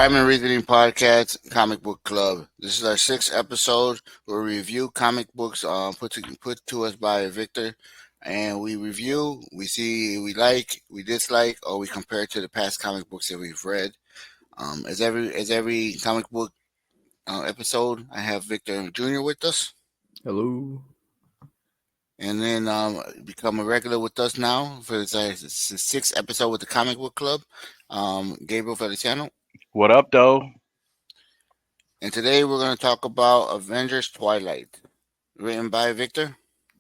Diamond Reasoning Podcast, Comic Book Club. This is our sixth episode where we review comic books put to us by Victor. And we review, we see we like, we dislike, or we compare it to the past comic books that we've read. As every comic book episode, I have Victor Jr. with us. Hello. And then become a regular with us now for it's the sixth episode with the Comic Book Club, Gabriel Feliciano. What up, though? And today we're going to talk about Avengers Twilight, written by Victor.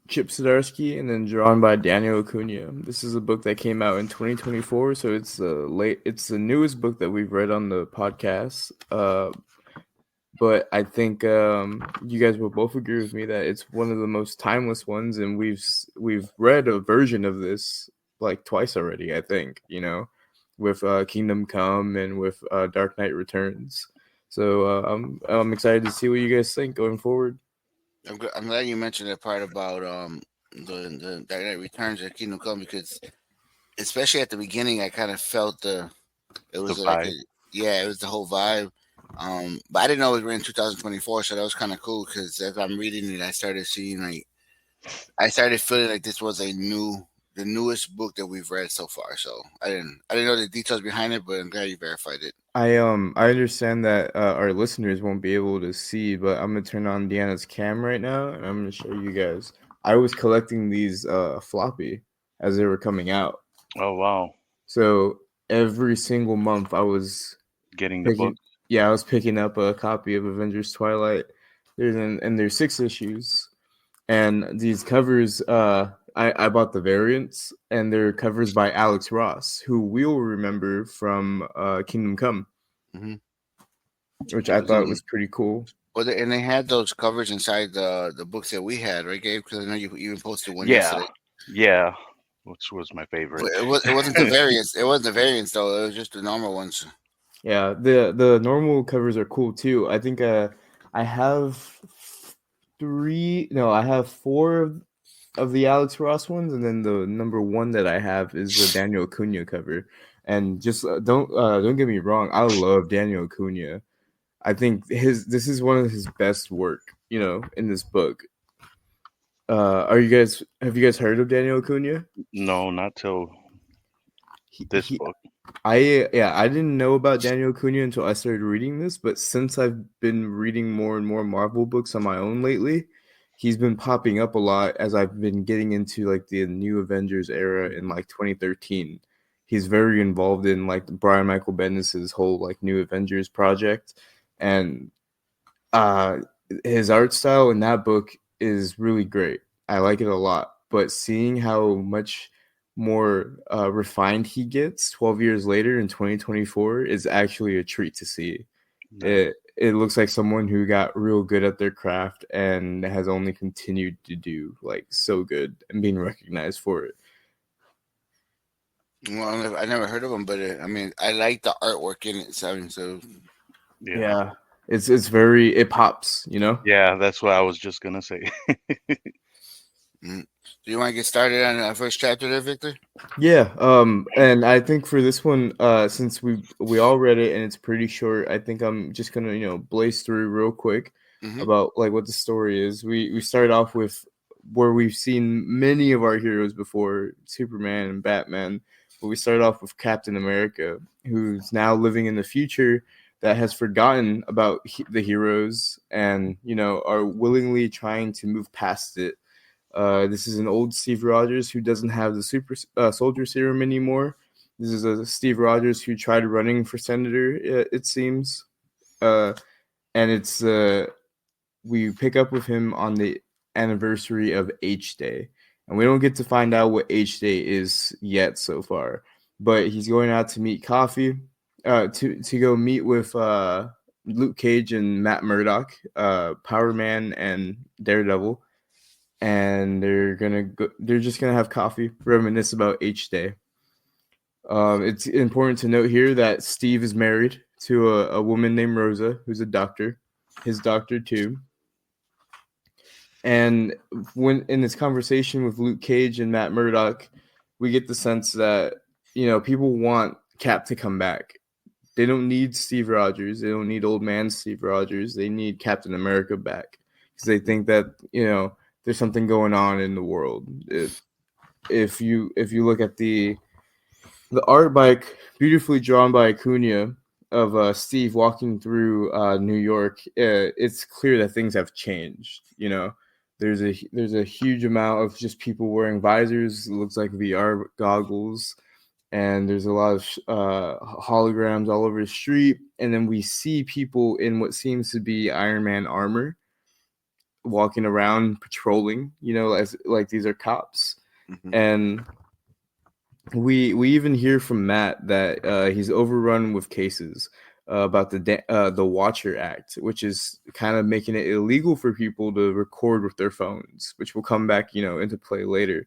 Chip Zdarsky and then drawn by Daniel Acuna. This is a book that came out in 2024, so it's the newest book that we've read on the podcast. But I think you guys will both agree with me that it's one of the most timeless ones, and we've read a version of this like twice already. I think with Kingdom Come and with Dark Knight Returns. So I'm excited to see what you guys think going forward. I'm glad you mentioned that part about the Dark Knight Returns and Kingdom Come, because especially at the beginning, I kind of felt it was the whole vibe. But I didn't know it was written in 2024, so that was kind of cool because as I'm reading it, I started feeling like this was the newest book that we've read so far. So I didn't know the details behind it, but I'm glad you verified it. I understand that our listeners won't be able to see, but I'm gonna turn on Deanna's cam right now, and I'm gonna show you guys. I was collecting these floppy as they were coming out. Oh wow! So every single month I was getting the book. Yeah, I was picking up a copy of Avengers Twilight. There's 6 issues, and these covers. I bought the variants, and they're covers by Alex Ross, who we'll remember from Kingdom Come, which I thought was pretty cool. Well, and they had those covers inside the books that we had, right, Gabe? Because I know you even posted one yesterday. Yeah, which was my favorite. It wasn't the variants. It wasn't the variants though. It was just the normal ones. Yeah, the normal covers are cool too. I think I have 4 of the Alex Ross ones, and then the number 1 that I have is the Daniel Acuna cover. And just don't get me wrong, I love Daniel Acuna. I think this is one of his best work, in this book. Have you guys heard of Daniel Acuna? No, not till this book. I didn't know about Daniel Acuna until I started reading this, but since I've been reading more and more Marvel books on my own lately, he's been popping up a lot as I've been getting into like the new Avengers era in like 2013. He's very involved in like Brian Michael Bendis's whole like new Avengers project, and his art style in that book is really great. I like it a lot, but seeing how much more refined he gets 12 years later in 2024 is actually a treat to see. Nice. It looks like someone who got real good at their craft and has only continued to do like so good and being recognized for it. Well, I never heard of him, but I like the artwork in it. So yeah, it's very, it pops, Yeah, that's what I was just gonna say. Do you want to get started on the first chapter there, Victor? Yeah, and I think for this one, since we all read it and it's pretty short, I think I'm just gonna blaze through real quick about like what the story is. We start off with where we've seen many of our heroes before, Superman and Batman, but we start off with Captain America, who's now living in the future that has forgotten about the heroes and are willingly trying to move past it. This is an old Steve Rogers who doesn't have the super soldier serum anymore. This is a Steve Rogers who tried running for senator, it seems. And it's we pick up with him on the anniversary of H Day. And we don't get to find out what H Day is yet so far. But he's going out to meet to go meet with Luke Cage and Matt Murdock, Power Man and Daredevil. And they're just gonna have coffee, reminisce about H Day. It's important to note here that Steve is married to a woman named Rosa, who's a doctor, his doctor too. And when in this conversation with Luke Cage and Matt Murdock, we get the sense that people want Cap to come back They don't need Steve Rogers. They don't need old man Steve Rogers. They need Captain America back because they think that there's something going on in the world. If you look at the art beautifully drawn by Acuna of Steve walking through New York, it's clear that things have changed. There's a huge amount of just people wearing visors. It looks like VR goggles. And there's a lot of holograms all over the street. And then we see people in what seems to be Iron Man armor walking around patrolling, as like these are cops. Mm-hmm. And we even hear from Matt that he's overrun with cases about the Watcher Act, which is kind of making it illegal for people to record with their phones, which will come back, into play later.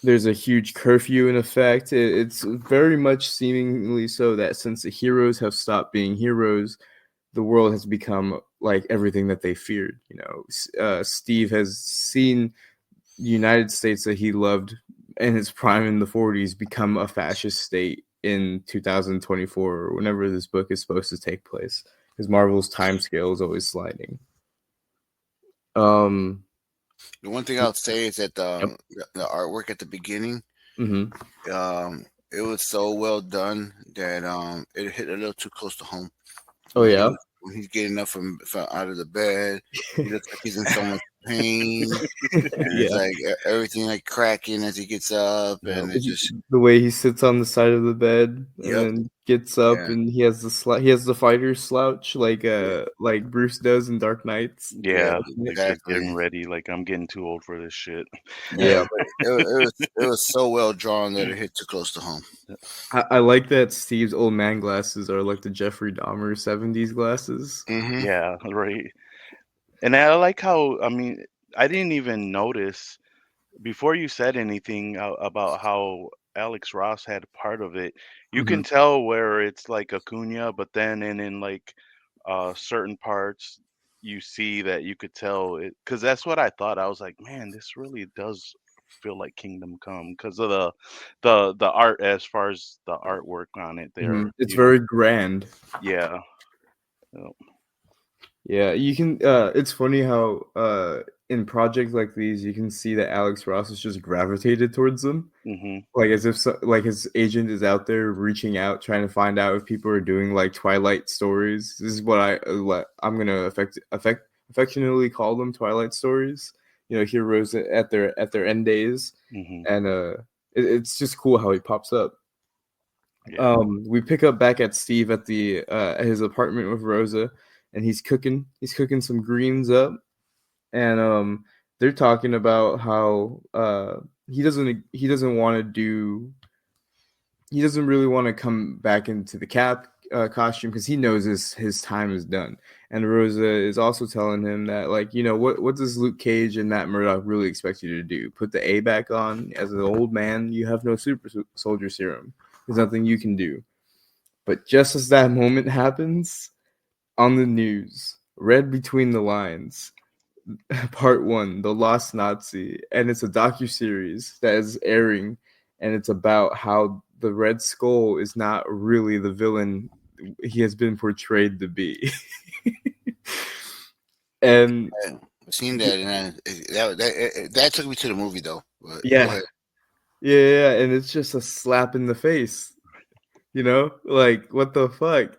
There's a huge curfew in effect. It's very much seemingly so that since the heroes have stopped being heroes, the world has become like everything that they feared. Steve has seen the United States that he loved in his prime in the 40s become a fascist state in 2024 or whenever this book is supposed to take place, because Marvel's time scale is always sliding. The one thing I'll say is that the artwork at the beginning, mm-hmm. It was so well done that it hit a little too close to home. Oh yeah, when he's getting up from out of the bed, he looks like he's in so much pain. And it's like everything like cracking as he gets up, and it's just the way he sits on the side of the bed and then gets up, and he has the fighter slouch like Bruce does in Dark Knights. Yeah, exactly. Getting ready. Like, I'm getting too old for this shit. Yeah, but it was so well drawn that it hit too close to home. I like that Steve's old man glasses are like the Jeffrey Dahmer 70s glasses. Mm-hmm. Yeah, right. And I like how, I didn't even notice before you said anything about how Alex Ross had part of it. You can tell where it's like Acuna, but then in like certain parts, you see that you could tell it, because that's what I thought. I was like, man, this really does feel like Kingdom Come because of the art, as far as the artwork on it there. It's very grand. Yeah. Yeah, you can it's funny how in projects like these you can see that Alex Ross is just gravitated towards them. Mm-hmm. Like as if like his agent is out there reaching out trying to find out if people are doing like Twilight stories. This is what I'm going to affectionately call them, Twilight stories. Heroes at their end days. Mm-hmm. And it's just cool how he pops up. Yeah. We pick up back at Steve at his apartment with Rosa. And he's cooking some greens up, and they're talking about how he doesn't really want to come back into the Cap costume because he knows his time is done. And Rosa is also telling him that, like, what does Luke Cage and Matt Murdock really expect you to do? Put the A back on? As an old man, you have no super soldier serum. There's nothing you can do. But just as that moment happens, on the news, read between the lines, part 1, The Lost Nazi, and it's a docuseries that is airing, and it's about how the Red Skull is not really the villain he has been portrayed to be. And I've seen that, and that took me to the movie though. But yeah, and it's just a slap in the face. Like, what the fuck?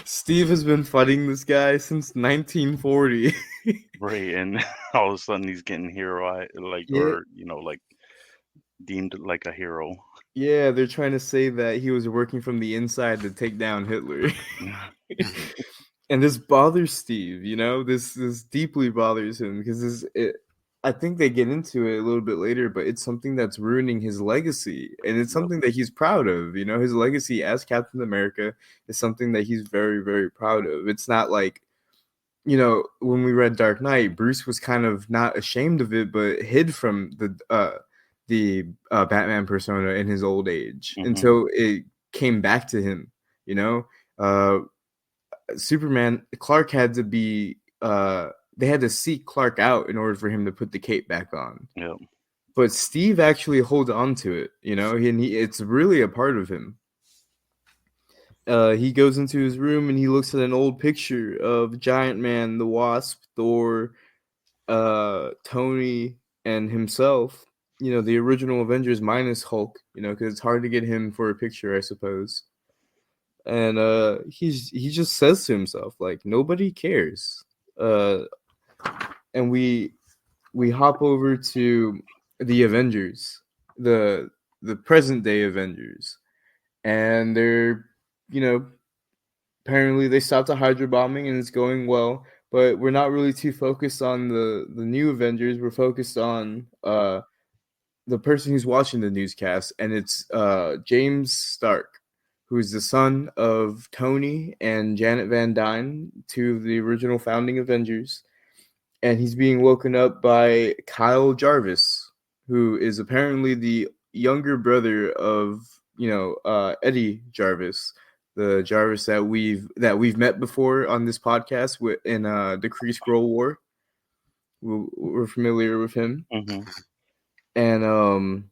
Steve has been fighting this guy since 1940. Right, and all of a sudden he's getting heroized, or like deemed like a hero. Yeah, they're trying to say that he was working from the inside to take down Hitler. And this bothers Steve, this deeply bothers him because I think they get into it a little bit later, but it's something that's ruining his legacy, and it's something that he's proud of. His legacy as Captain America is something that he's very, very proud of. It's not like, when we read Dark Knight, Bruce was kind of not ashamed of it, but hid from the Batman persona in his old age until it came back to him. Superman, Clark had to be they had to seek Clark out in order for him to put the cape back on. Yeah. But Steve actually holds on to it, and it's really a part of him. he goes into his room and he looks at an old picture of Giant Man, the Wasp, Thor, Tony, and himself. You know, the original Avengers minus Hulk. You know, because it's hard to get him for a picture, I suppose. And he just says to himself like, nobody cares. And we hop over to the Avengers, the present day Avengers, and they're, you know, apparently they stopped the Hydra bombing and it's going well. But we're not really too focused on the new Avengers. We're focused on the person who's watching the newscast, and it's James Stark, who's the son of Tony and Janet Van Dyne, two of the original founding Avengers. And he's being woken up by Kyle Jarvis, who is apparently the younger brother of, you know, Eddie Jarvis, the Jarvis that we've met before on this podcast in the Kree Skrull War. We're familiar with him. Mm-hmm. And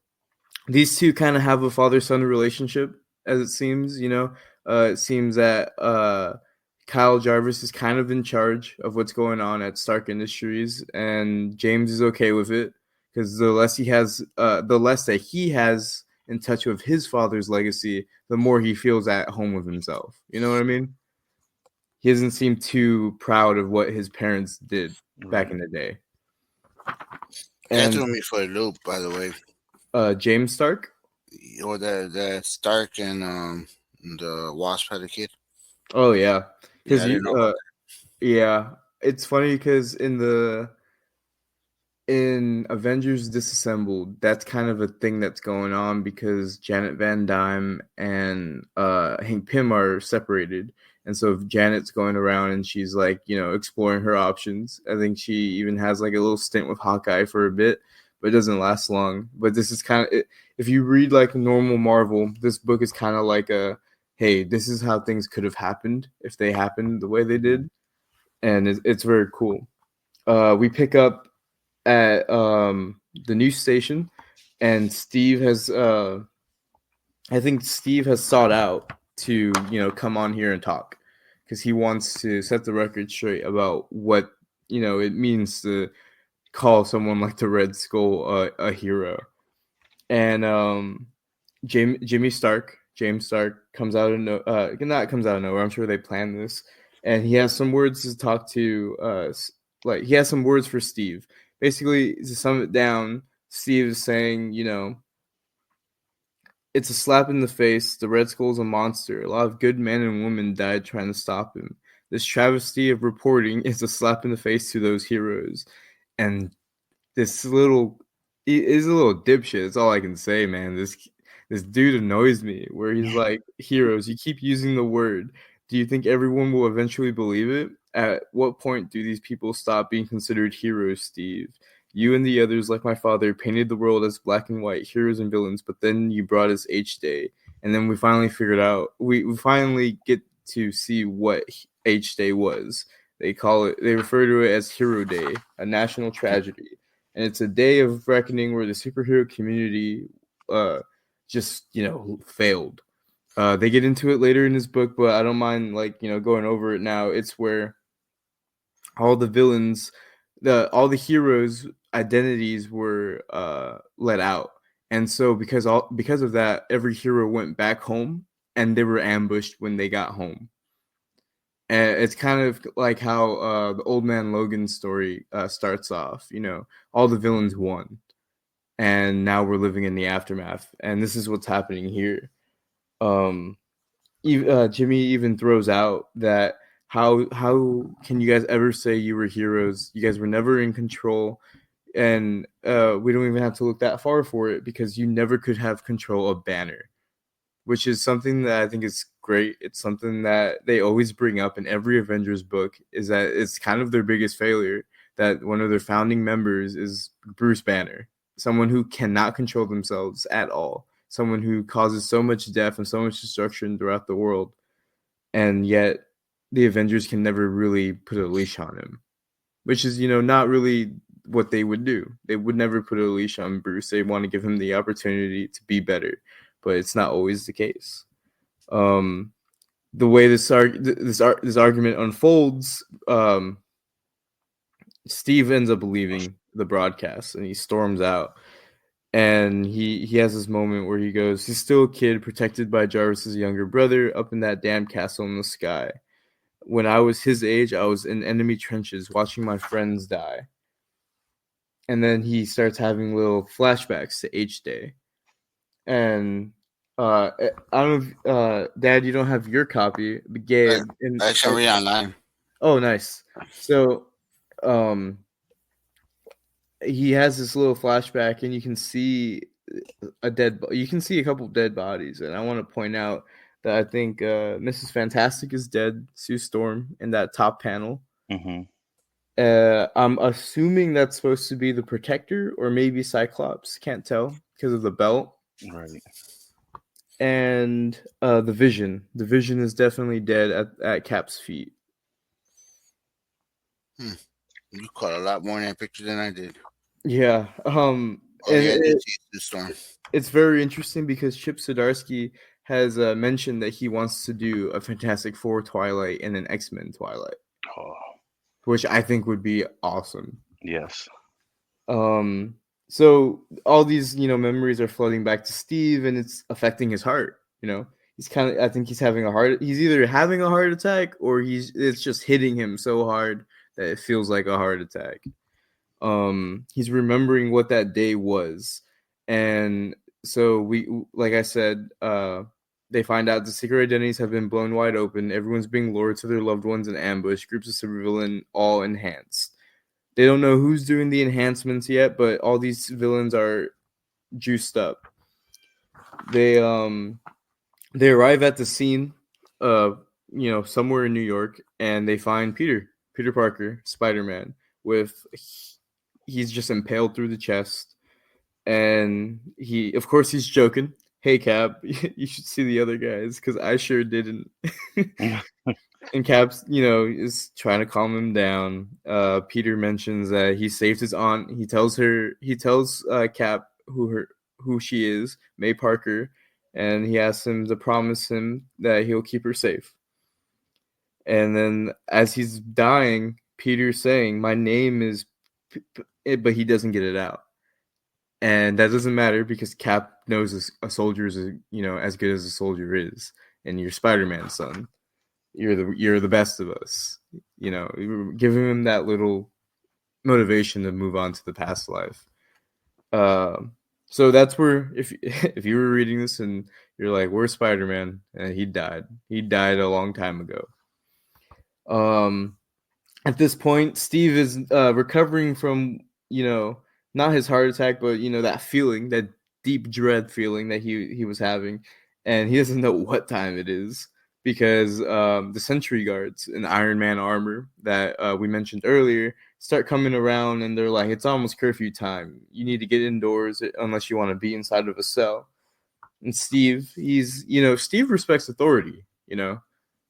these two kind of have a father-son relationship, as it seems. You know, it seems that Kyle Jarvis is kind of in charge of what's going on at Stark Industries, and James is okay with it because the less that he has in touch with his father's legacy, the more he feels at home with himself. You know what I mean? He doesn't seem too proud of what his parents did back in the day. That threw me for a loop, by the way. James Stark? Or the Stark and the Wasp had a kid. Oh, yeah. Yeah, I didn't know yeah, it's funny because in Avengers Disassembled, that's kind of a thing that's going on because Janet Van Dyne and Hank Pym are separated. And so Janet's going around and she's like, you know, exploring her options. I think she even has like a little stint with Hawkeye for a bit, but it doesn't last long. But this is kind of, if you read like normal Marvel, this book is kind of like a, hey, this is how things could have happened if they happened the way they did. And it's very cool. We pick up at the news station, and Steve has I think Steve has sought out to, you know, come on here and talk because he wants to set the record straight about what, you know, it means to call someone like the Red Skull a hero. And James Stark comes out of not comes out of nowhere. I'm sure they planned this, and he has some words to talk to. Like he has some words for Steve. Basically, to sum it down, Steve is saying, you know, it's a slap in the face. The Red Skull's a monster. A lot of good men and women died trying to stop him. This travesty of reporting is a slap in the face to those heroes. And this little is a little dipshit. That's all I can say, man. This dude annoys me. Where he's like, heroes, you keep using the word. Do you think everyone will eventually believe it? At what point do these people stop being considered heroes, Steve? You and the others, like my father, painted the world as black and white, heroes and villains, but then you brought us H-Day. And then we finally figured out, we finally get to see what H-Day was. They refer to it as Hero Day, a national tragedy. And it's a day of reckoning where the superhero community just, you know, failed. They get into it later in this book, but I don't mind, like, you know, going over it now. It's where all the villains, all the heroes' identities were let out, and so because of that, every hero went back home, and they were ambushed when they got home. And it's kind of like how the Old Man Logan story starts off. You know, all the villains won, and now we're living in the aftermath, and this is what's happening here. Jimmy even throws out that how can you guys ever say you were heroes? You guys were never in control, and we don't even have to look that far for it because you never could have control of Banner, which is something that I think is great. It's something that they always bring up in every Avengers book, is that it's kind of their biggest failure, that one of their founding members is Bruce Banner, someone who cannot control themselves at all, someone who causes so much death and so much destruction throughout the world, and yet the Avengers can never really put a leash on him, which is, you know, not really what they would do. They would never put a leash on Bruce. They want to give him the opportunity to be better, but it's not always the case. the way this argument unfolds, Steve ends up leaving the broadcast and he storms out. And he has this moment where he goes, he's still a kid protected by Jarvis's younger brother up in that damn castle in the sky. When I was his age, I was in enemy trenches watching my friends die. And then he starts having little flashbacks to H-Day. And I don't know if, Dad, you don't have your copy, but Gabe. I should read online. Oh, nice. So he has this little flashback, and you can see a couple dead bodies. And I want to point out that I think Mrs. Fantastic is dead, Sue Storm, in that top panel. Mm-hmm. I'm assuming that's supposed to be the Protector or maybe Cyclops. Can't tell because of the belt. Right. And the Vision. The Vision is definitely dead at Cap's feet. You caught a lot more in that picture than I did. Yeah. It's very interesting because Chip Zdarsky has mentioned that he wants to do a Fantastic Four Twilight and an X-Men Twilight. Oh. Which I think would be awesome. Yes. So all these, memories are flooding back to Steve, and it's affecting his heart. He's I think he's he's either having a heart attack or it's just hitting him so hard that it feels like a heart attack. He's remembering what that day was. And so like I said, they find out the secret identities have been blown wide open. Everyone's being lured to their loved ones in ambush. Groups of civilians all enhanced. They don't know who's doing the enhancements yet, but all these villains are juiced up. They arrive at the scene, somewhere in New York, and they find Peter Parker, Spider-Man, he's just impaled through the chest, and of course he's joking. Hey, Cap, you should see the other guys, because I sure didn't. And Cap's, is trying to calm him down. Peter mentions that he saved his aunt. He tells Cap who she is, May Parker, and he asks him to promise him that he'll keep her safe. And then as he's dying, Peter's saying, "My name is," but he doesn't get it out. And that doesn't matter because Cap knows a soldier is, as good as a soldier is. And you're Spider-Man, son. You're the best of us. Giving him that little motivation to move on to the past life. So that's where, if you were reading this and you're like, "Where's Spider-Man?" And he died. He died a long time ago. At this point, Steve is recovering from, not his heart attack, but that feeling, that deep dread feeling that he was having, and he doesn't know what time it is because the sentry guards in Iron Man armor that we mentioned earlier start coming around, and they're like, "It's almost curfew time. You need to get indoors unless you want to be inside of a cell." And Steve, Steve respects authority,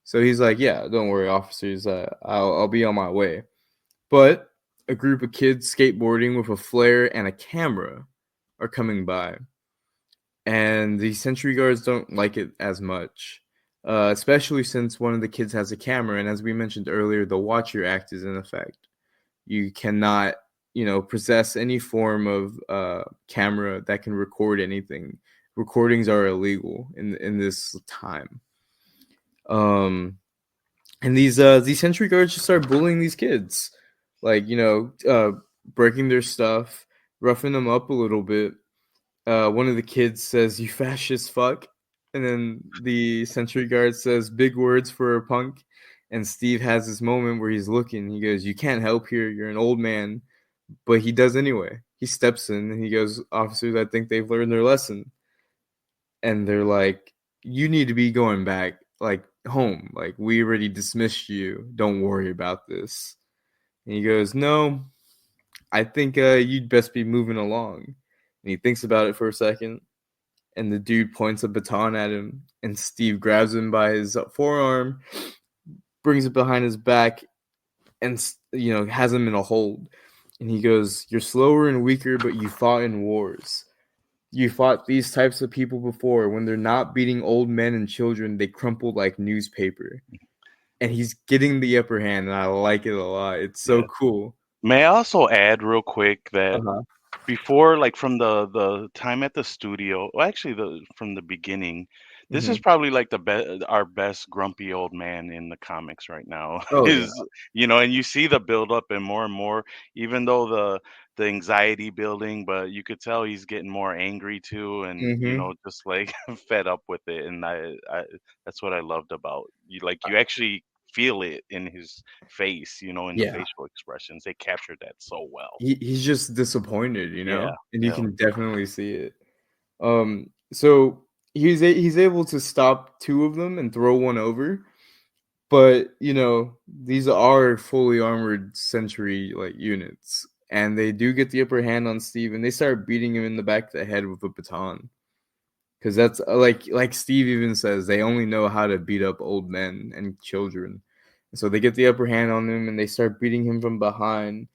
so he's like, "Yeah, don't worry, officers. I'll be on my way." But a group of kids skateboarding with a flare and a camera are coming by. And the sentry guards don't like it as much, especially since one of the kids has a camera. And as we mentioned earlier, the Watcher Act is in effect. You cannot, possess any form of camera that can record anything. Recordings are illegal in this time. And these sentry guards just start bullying these kids. Like, breaking their stuff, roughing them up a little bit. One of the kids says, "You fascist fuck." And then the sentry guard says, "Big words for a punk." And Steve has this moment where he's looking. He goes, "You can't help here. You're an old man." But he does anyway. He steps in and he goes, "Officers, I think they've learned their lesson." And they're like, "You need to be going back, home. We already dismissed you. Don't worry about this." And he goes, "No, I think you'd best be moving along." And he thinks about it for a second, and the dude points a baton at him, and Steve grabs him by his forearm, brings it behind his back, and has him in a hold. And he goes, "You're slower and weaker, but you fought in wars. You fought these types of people before. When they're not beating old men and children, they crumple like newspaper. And he's getting the upper hand, and I like it a lot. It's so Yeah. cool. May I also add real quick that Uh-huh. before, like from the time at the studio, well, actually the from the beginning, this is Mm-hmm. probably like our best grumpy old man in the comics right now. Oh yeah. Is and you see the build up and more, even though the anxiety building, but you could tell he's getting more angry too, and Mm-hmm. just like fed up with it. And I that's what I loved about you. Like you actually feel it in his face, in the Yeah. facial expressions. They captured that so well. He's just disappointed, Yeah, and you yeah. can definitely see it. So he's able to stop two of them and throw one over, but these are fully armored Sentry like units, and they do get the upper hand on Steve, and they start beating him in the back of the head with a baton. Because that's like Steve even says, they only know how to beat up old men and children. So they get the upper hand on him, and they start beating him from behind,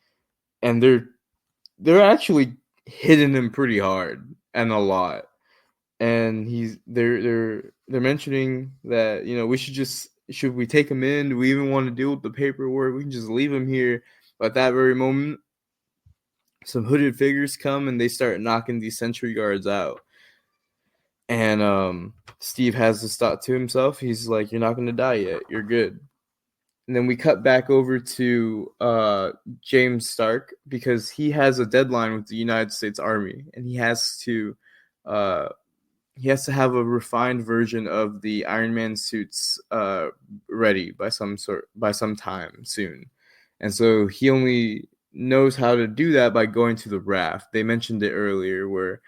and they're actually hitting him pretty hard and a lot. And they're mentioning that should we take him in? Do we even want to deal with the paperwork? We can just leave him here. But at that very moment, some hooded figures come and they start knocking these sentry guards out. And Steve has this thought to himself. He's like, "You're not going to die yet. You're good." And then we cut back over to James Stark, because he has a deadline with the United States Army, and uh, he has to have a refined version of the Iron Man suits ready by some time soon. And so he only knows how to do that by going to the raft. They mentioned it earlier, where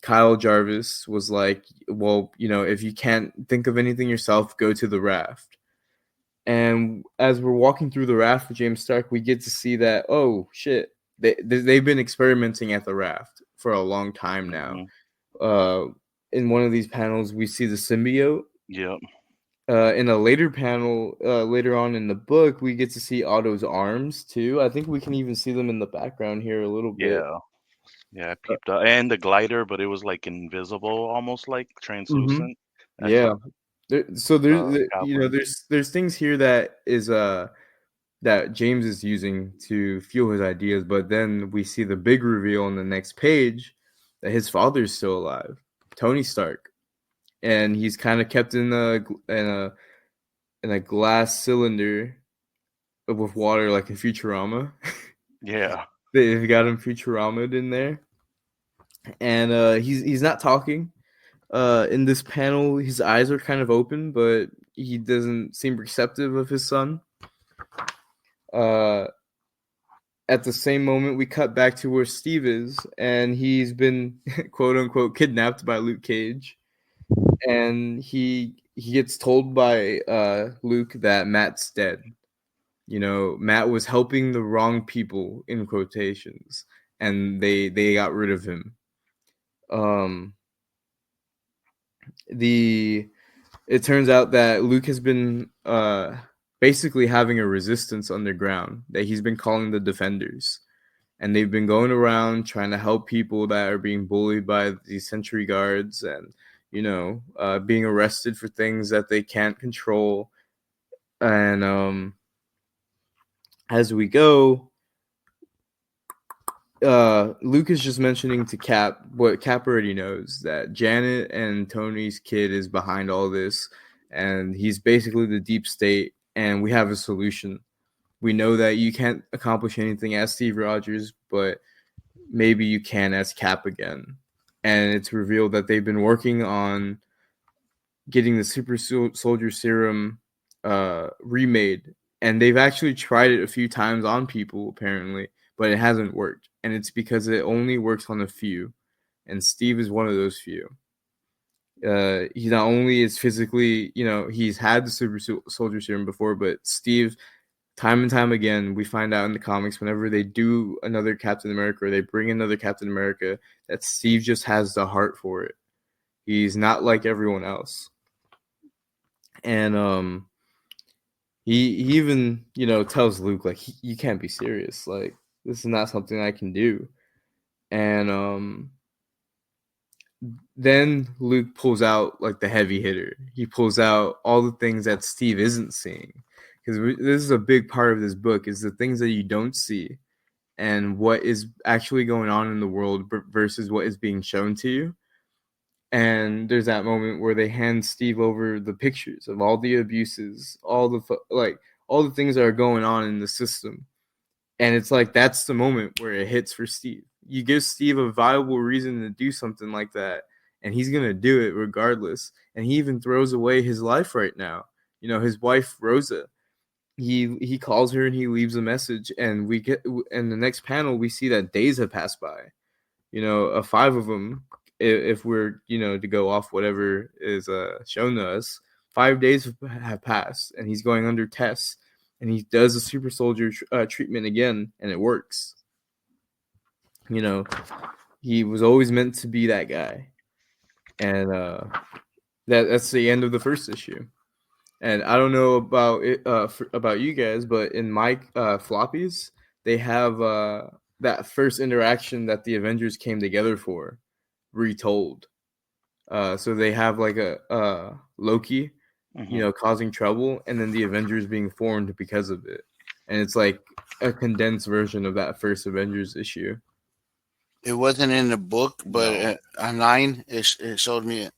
Kyle Jarvis was like, "Well, if you can't think of anything yourself, go to the raft." And as we're walking through the raft with James Stark, we get to see that, oh shit, they've been experimenting at the raft for a long time now. Hmm. Uh, in one of these panels, we see the symbiote. Yep. In a later panel, later on in the book, we get to see Otto's arms too. I think we can even see them in the background here a little bit. Yeah. Yeah, I peeped out. And the glider, but it was like invisible, almost like Mm-hmm. translucent. That's Yeah. So the goblin. there's things here that James is using to fuel his ideas, but then we see the big reveal on the next page that his father's still alive, Tony Stark, and he's kind of kept in a glass cylinder with water, like in Futurama. Yeah. They've got him Futurama in there, and he's not talking. In this panel, his eyes are kind of open, but he doesn't seem receptive of his son. At the same moment, we cut back to where Steve is, and he's been quote unquote kidnapped by Luke Cage, and he gets told by Luke that Matt's dead. Matt was helping the wrong people in quotations, and they got rid of him. Um, it turns out that Luke has been basically having a resistance underground that he's been calling the Defenders, and they've been going around trying to help people that are being bullied by these sentry guards, and being arrested for things that they can't control. And as we go, Luke is just mentioning to Cap what Cap already knows, that Janet and Tony's kid is behind all this, and he's basically the deep state, and we have a solution. We know that you can't accomplish anything as Steve Rogers, but maybe you can as Cap again. And it's revealed that they've been working on getting the super soldier serum remade, and they've actually tried it a few times on people apparently, but it hasn't worked, and it's because it only works on a few, and Steve is one of those few. He not only is physically, he's had the super soldier serum before, but Steve, time and time again, we find out in the comics, whenever they do another Captain America or they bring another Captain America, that Steve just has the heart for it. He's not like everyone else. And he even tells Luke, like, you can't be serious, like this is not something I can do. And then Luke pulls out like the heavy hitter. He pulls out all the things that Steve isn't seeing, because this is a big part of this book, is the things that you don't see and what is actually going on in the world versus what is being shown to you. And there's that moment where they hand Steve over the pictures of all the abuses, all the things that are going on in the system. And it's like, that's the moment where it hits for Steve. You give Steve a viable reason to do something like that, and he's going to do it regardless. And he even throws away his life right now. His wife, Rosa, he calls her and he leaves a message. And we get in the next panel, we see that days have passed by. 5 of them, if we're, to go off whatever is shown to us, 5 days have passed, and he's going under tests. And he does a super soldier treatment again, and it works. He was always meant to be that guy. And that's the end of the first issue. And I don't know about it, about you guys, but in my floppies, they have that first interaction that the Avengers came together for retold. So they have like a Loki, causing trouble, and then the Avengers being formed because of it. And it's like a condensed version of that first Avengers issue. It wasn't in the book, but online it showed me it.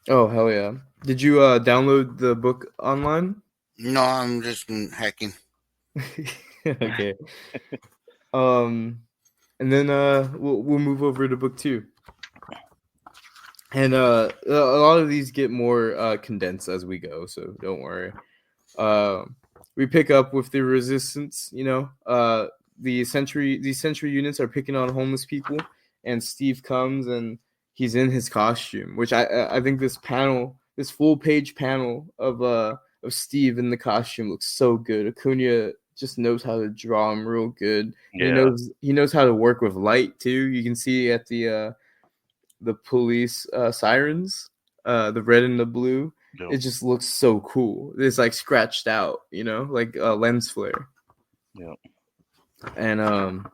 Oh, hell yeah. Did you download the book online? No, I'm just hacking. Okay. And then we'll move over to book 2. And a lot of these get more condensed as we go, so don't worry. We pick up with the resistance. These sentry units are picking on homeless people, and Steve comes and he's in his costume, which I think this full page panel of Steve in the costume looks so good. Acuna just knows how to draw him real good. Yeah. He knows how to work with light too. You can see at the police sirens, the red and the blue. Yep. It just looks so cool. It's like scratched out, like a lens flare. Yeah. And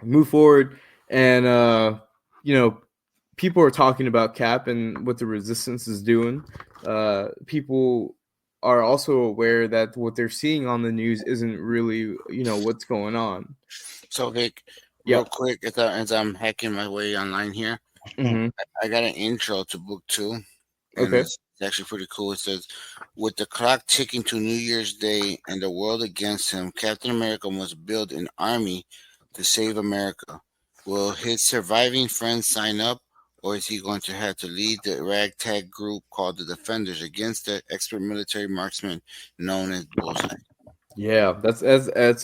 move forward, and people are talking about Cap and what the Resistance is doing. People are also aware that what they're seeing on the news isn't really, what's going on. So, Vic, real quick, as I'm hacking my way online here, I got an intro to book 2. And it's actually pretty cool. It says, with the clock ticking to New Year's Day and the world against him, Captain America must build an army to save America. Will his surviving friends sign up, or is he going to have to lead the ragtag group called the Defenders against the expert military marksman known as Bullseye? Yeah, that's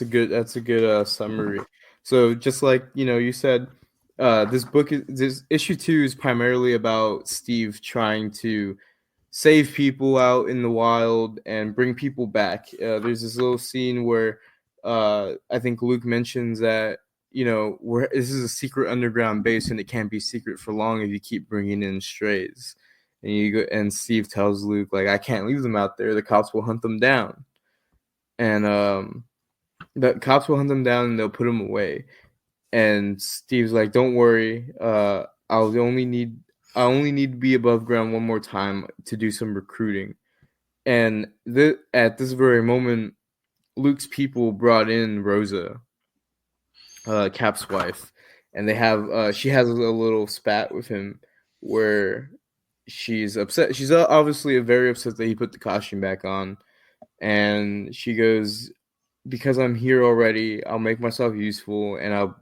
a good summary. So just like you said, this issue 2 is primarily about Steve trying to save people out in the wild and bring people back. There's this little scene where I think Luke mentions that this is a secret underground base and it can't be secret for long if you keep bringing in strays. And Steve tells Luke, like, I can't leave them out there. The cops will hunt them down. And the cops will hunt them down and they'll put them away. And Steve's like, don't worry. I only need to be above ground one more time to do some recruiting. And at this very moment, Luke's people brought in Rosa, Cap's wife, and they have she has a little spat with him where she's upset. She's obviously very upset that he put the costume back on, and she goes, because I'm here already, I'll make myself useful, and I'll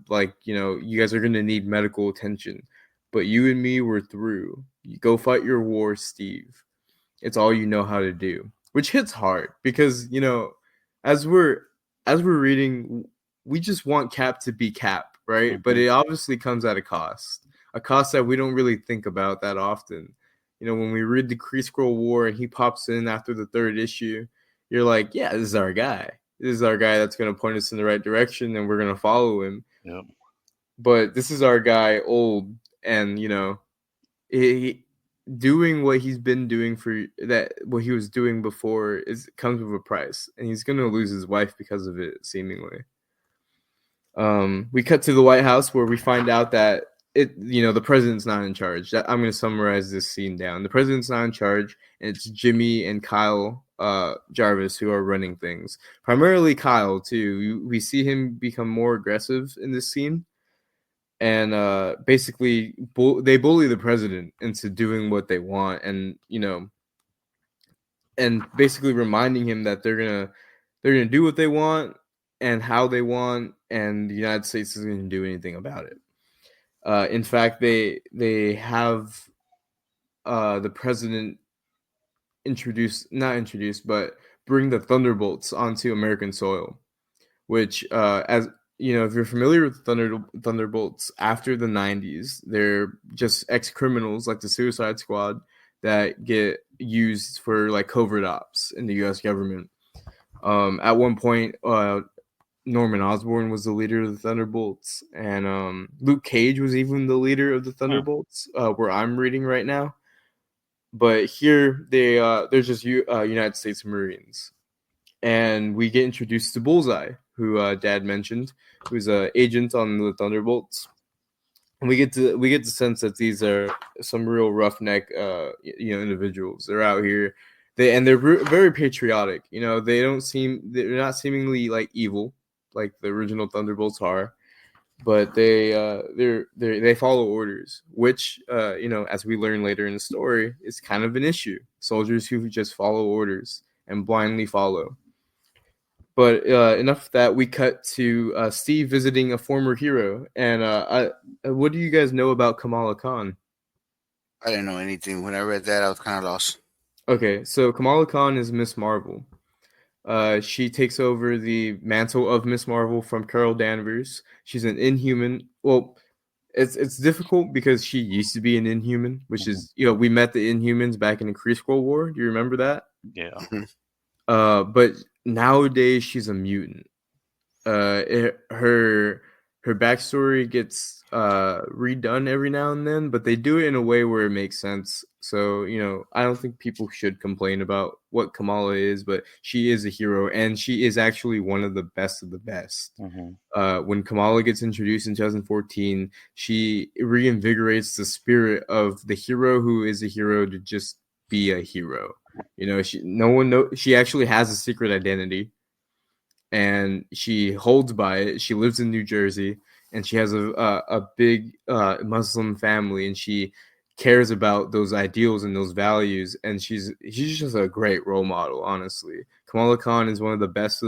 you guys are gonna need medical attention, but you and me were through. You go fight your war, Steve. It's all you know how to do, which hits hard because as we're reading, we just want Cap to be Cap, right? Mm-hmm. But it obviously comes at a cost that we don't really think about that often. When we read the Kree Skrull War and he pops in after the 3rd issue, you're like, yeah, this is our guy. This is our guy that's going to point us in the right direction, and we're going to follow him. Yep. But this is our guy, old, and he doing what he's been doing what he was doing before comes with a price, and he's going to lose his wife because of it, seemingly. We cut to the White House where we find out that the president's not in charge. I'm going to summarize this scene down. The president's not in charge, and it's Jimmy and Kyle Jarvis who are running things. Primarily Kyle too. We see him become more aggressive in this scene, and basically they bully the president into doing what they want, and and basically reminding him that they're gonna do what they want and how they want, and the United States isn't going to do anything about it. In fact, they have the president not introduce, but bring the Thunderbolts onto American soil, which, as you know, if you're familiar with Thunderbolts after the 90s, they're just ex-criminals like the Suicide Squad that get used for like covert ops in the U.S. government. At one point, Norman Osborn was the leader of the Thunderbolts, and Luke Cage was even the leader of the Thunderbolts, where I'm reading right now. But here there's just United States Marines, and we get introduced to Bullseye, who Dad mentioned, who's an agent on the Thunderbolts. And we get the sense that these are some real roughneck individuals. They're out here. They're very patriotic. They're not seemingly like evil like the original Thunderbolts are, but they follow orders, which as we learn later in the story, is kind of an issue. Soldiers who just follow orders and blindly follow. But enough of that. We cut to Steve visiting a former hero. And what do you guys know about Kamala Khan? I didn't know anything. When I read that, I was kind of lost. Okay, so Kamala Khan is Miss Marvel. She takes over the mantle of Miss Marvel from Carol Danvers. She's an Inhuman. Well, it's difficult because she used to be an Inhuman, which is, we met the Inhumans back in the Kree Skrull War. Do you remember that? Yeah. But nowadays she's a mutant. Her backstory gets redone every now and then, but they do it in a way where it makes sense. So, I don't think people should complain about what Kamala is, but she is a hero, and she is actually one of the best of the best. Mm-hmm. When Kamala gets introduced in 2014, she reinvigorates the spirit of the hero who is a hero to just be a hero. She actually has a secret identity, and she holds by it. She lives in New Jersey, and she has a big Muslim family, and she cares about those ideals and those values, and she's just a great role model, honestly. Kamala Khan is one of the best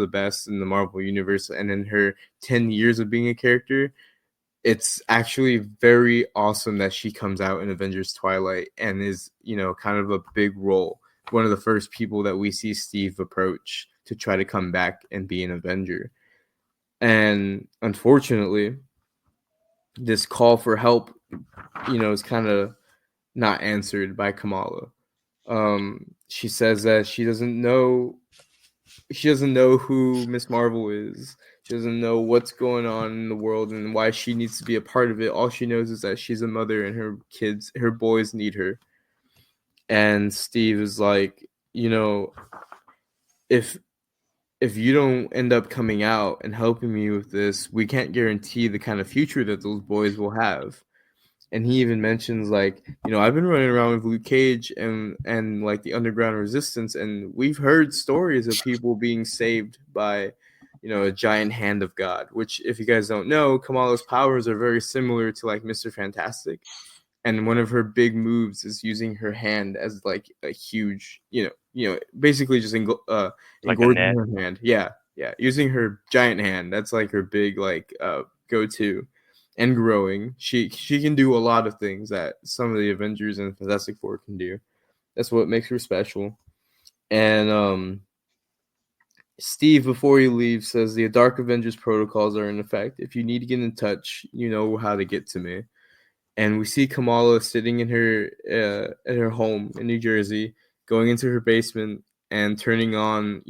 in the Marvel universe, and in her 10 years of being a character, it's actually very awesome that she comes out in Avengers Twilight and is, kind of a big role. One of the first people that we see Steve approach to try to come back and be an Avenger. And unfortunately, this call for help, is kind of not answered by Kamala. She says that she doesn't know who Miss Marvel is. She doesn't know what's going on in the world and why she needs to be a part of it. All she knows is that she's a mother and her boys need her. And Steve is like, if you don't end up coming out and helping me with this, we can't guarantee the kind of future that those boys will have. And he even mentions, like, I've been running around with Luke Cage and like the Underground Resistance, and we've heard stories of people being saved by, a giant hand of God, which, if you guys don't know, Kamala's powers are very similar to like Mr. Fantastic. And one of her big moves is using her hand as like a huge, basically just engorging her hand. Yeah. Using her giant hand. That's like her big, like, go-to. And growing. She can do a lot of things that some of the Avengers and Fantastic Four can do. That's what makes her special. And Steve, before he leaves, says the Dark Avengers protocols are in effect. If you need to get in touch, you know how to get to me. And we see Kamala sitting in her at her home in New Jersey, going into her basement and turning on,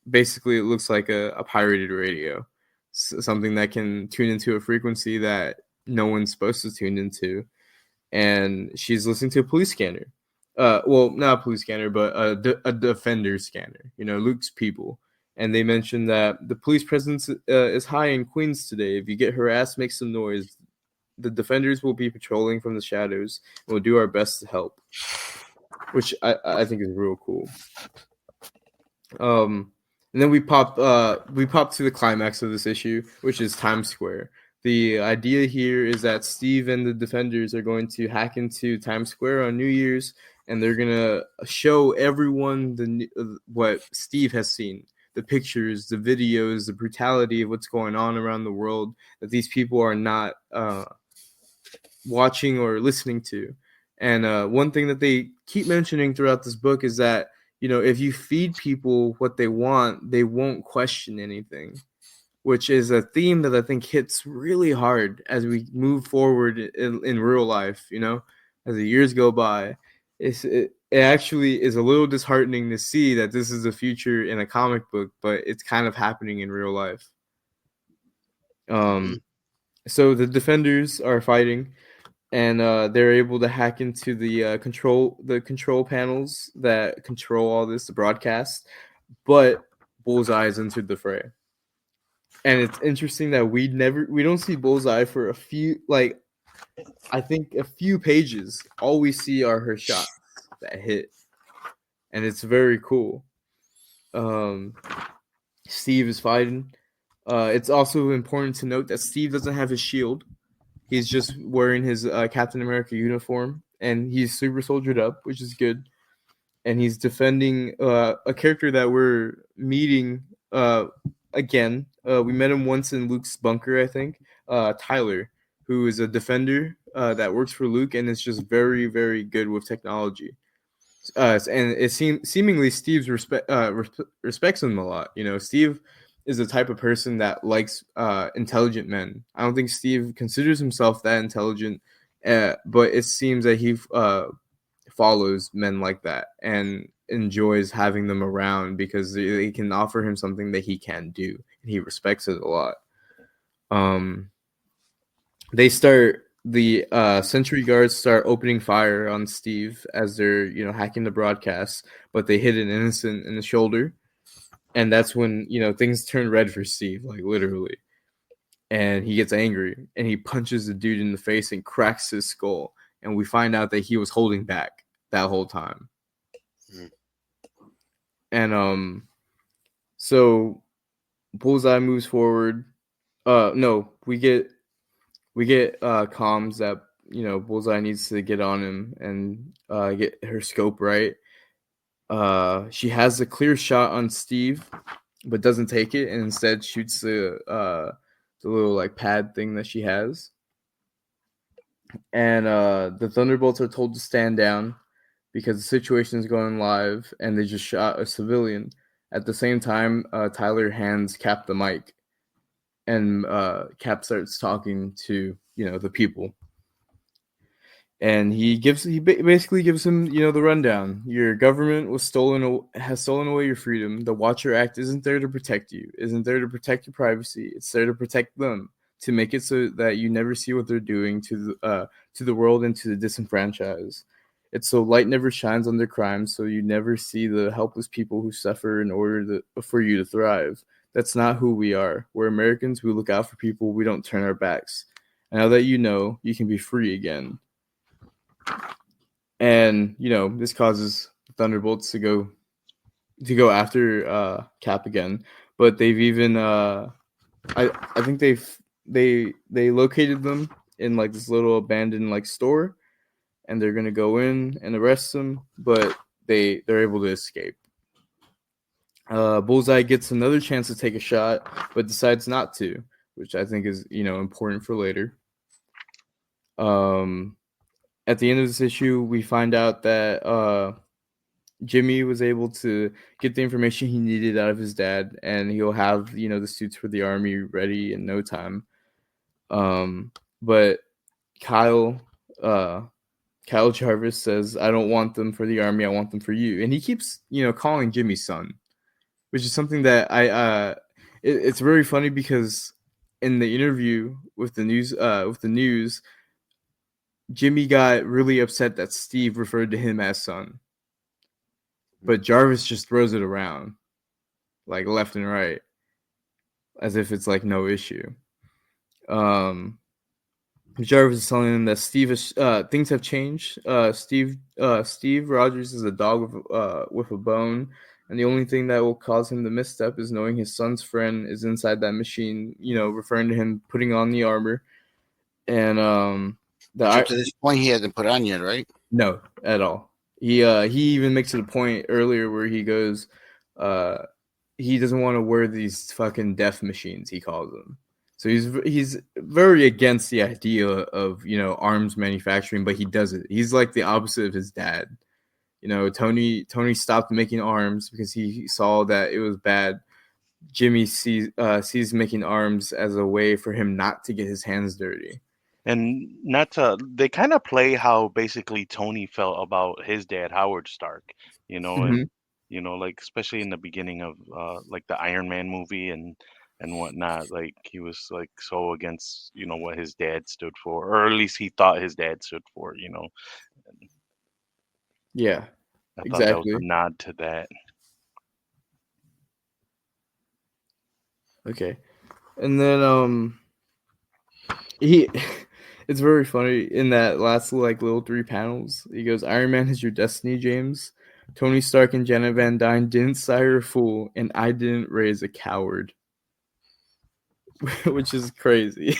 basically it looks like a pirated radio, something that can tune into a frequency that no one's supposed to tune into. And she's listening to a police scanner. Well, not a police scanner, but a Defender scanner, Luke's people. And they mentioned that the police presence is high in Queens today. If you get harassed, make some noise. the defenders will be patrolling from the shadows and we'll do our best to help, which I think is real cool. And then we pop to the climax of this issue, which is Times Square. The idea here is that Steve and the defenders are going to hack into Times Square on New Year's, and they're gonna show everyone what Steve has seen, the pictures, the videos, the brutality of what's going on around the world that these people are not watching or listening to. And one thing that they keep mentioning throughout this book is that, you know, if you feed people what they want, they won't question anything, which is a theme that I think hits really hard as we move forward in real life, you know, as the years go by. It actually is a little disheartening to see that this is a future in a comic book, but it's kind of happening in real life. So the defenders are fighting, and they're able to hack into the control panels that control all this, the broadcast. But Bullseye's entered the fray, and it's interesting that we don't see Bullseye for a few, like, I think a few pages. All we see are her shots that hit, and it's very cool. Steve is fighting. It's also important to note that Steve doesn't have his shield. He's just wearing his Captain America uniform, and he's super soldiered up, which is good. And he's defending a character that we're meeting again. We met him once in Luke's bunker, I think. Tyler, who is a defender that works for Luke and is just very, very good with technology. And it seemingly Steve respects him a lot. You know, Steve is the type of person that likes intelligent men. I don't think Steve considers himself that intelligent, but it seems that he follows men like that and enjoys having them around because they can offer him something that he can't do, and he respects it a lot. The Sentry Guards start opening fire on Steve as they're, you know, hacking the broadcast, but they hit an innocent in the shoulder. And that's when, you know, things turn red for Steve, like literally. And he gets angry and he punches the dude in the face and cracks his skull. And we find out that he was holding back that whole time. And so Bullseye moves forward. No, we get comms that, you know, Bullseye needs to get on him and get her scope right. She has a clear shot on Steve, but doesn't take it, and instead shoots the little like pad thing that she has. And the Thunderbolts are told to stand down because the situation is going live, and they just shot a civilian. At the same time, Tyler hands Cap the mic, and Cap starts talking to, you know, the people. And he basically gives him, you know, the rundown. Your government has stolen away your freedom. The Watcher Act isn't there to protect you. Isn't there to protect your privacy. It's there to protect them, to make it so that you never see what they're doing to the world and to the disenfranchised. It's so light never shines on their crimes, so you never see the helpless people who suffer in order for you to thrive. That's not who we are. We're Americans. We look out for people. We don't turn our backs. And now that you know, you can be free again. And, you know, this causes Thunderbolts to go after Cap again. But they've even I think they located them in like this little abandoned like store, and they're gonna go in and arrest them, but they're able to escape. Bullseye gets another chance to take a shot, but decides not to, which I think is, you know, important for later. At the end of this issue, we find out that Jimmy was able to get the information he needed out of his dad, and he'll have, you know, the suits for the army ready in no time. But Kyle Jarvis says, "I don't want them for the army. I want them for you." And he keeps, you know, calling Jimmy son, which is something that it's very funny because in the interview with the news, Jimmy got really upset that Steve referred to him as son. But Jarvis just throws it around, like left and right, as if it's like no issue. Jarvis is telling him that things have changed. Steve Rogers is a dog with a bone, and the only thing that will cause him to misstep is knowing his son's friend is inside that machine. Referring to him putting on the armor, and So to this point, he hasn't put on yet, right? No, at all. He even makes it a point earlier where he goes, he doesn't want to wear these fucking death machines. He calls them. So he's very against the idea of arms manufacturing, but he does it. He's like the opposite of his dad. Tony stopped making arms because he saw that it was bad. Jimmy sees making arms as a way for him not to get his hands dirty. And they kind of play how basically Tony felt about his dad, Howard Stark, and like especially in the beginning of like the Iron Man movie and whatnot, like he was like so against what his dad stood for, or at least he thought his dad stood for. Yeah, I exactly. thought that was a nod to that. Okay, and then it's very funny in that last little 3 panels. He goes, Iron Man is your destiny, James. Tony Stark and Janet Van Dyne didn't sire a fool, and I didn't raise a coward. Which is crazy.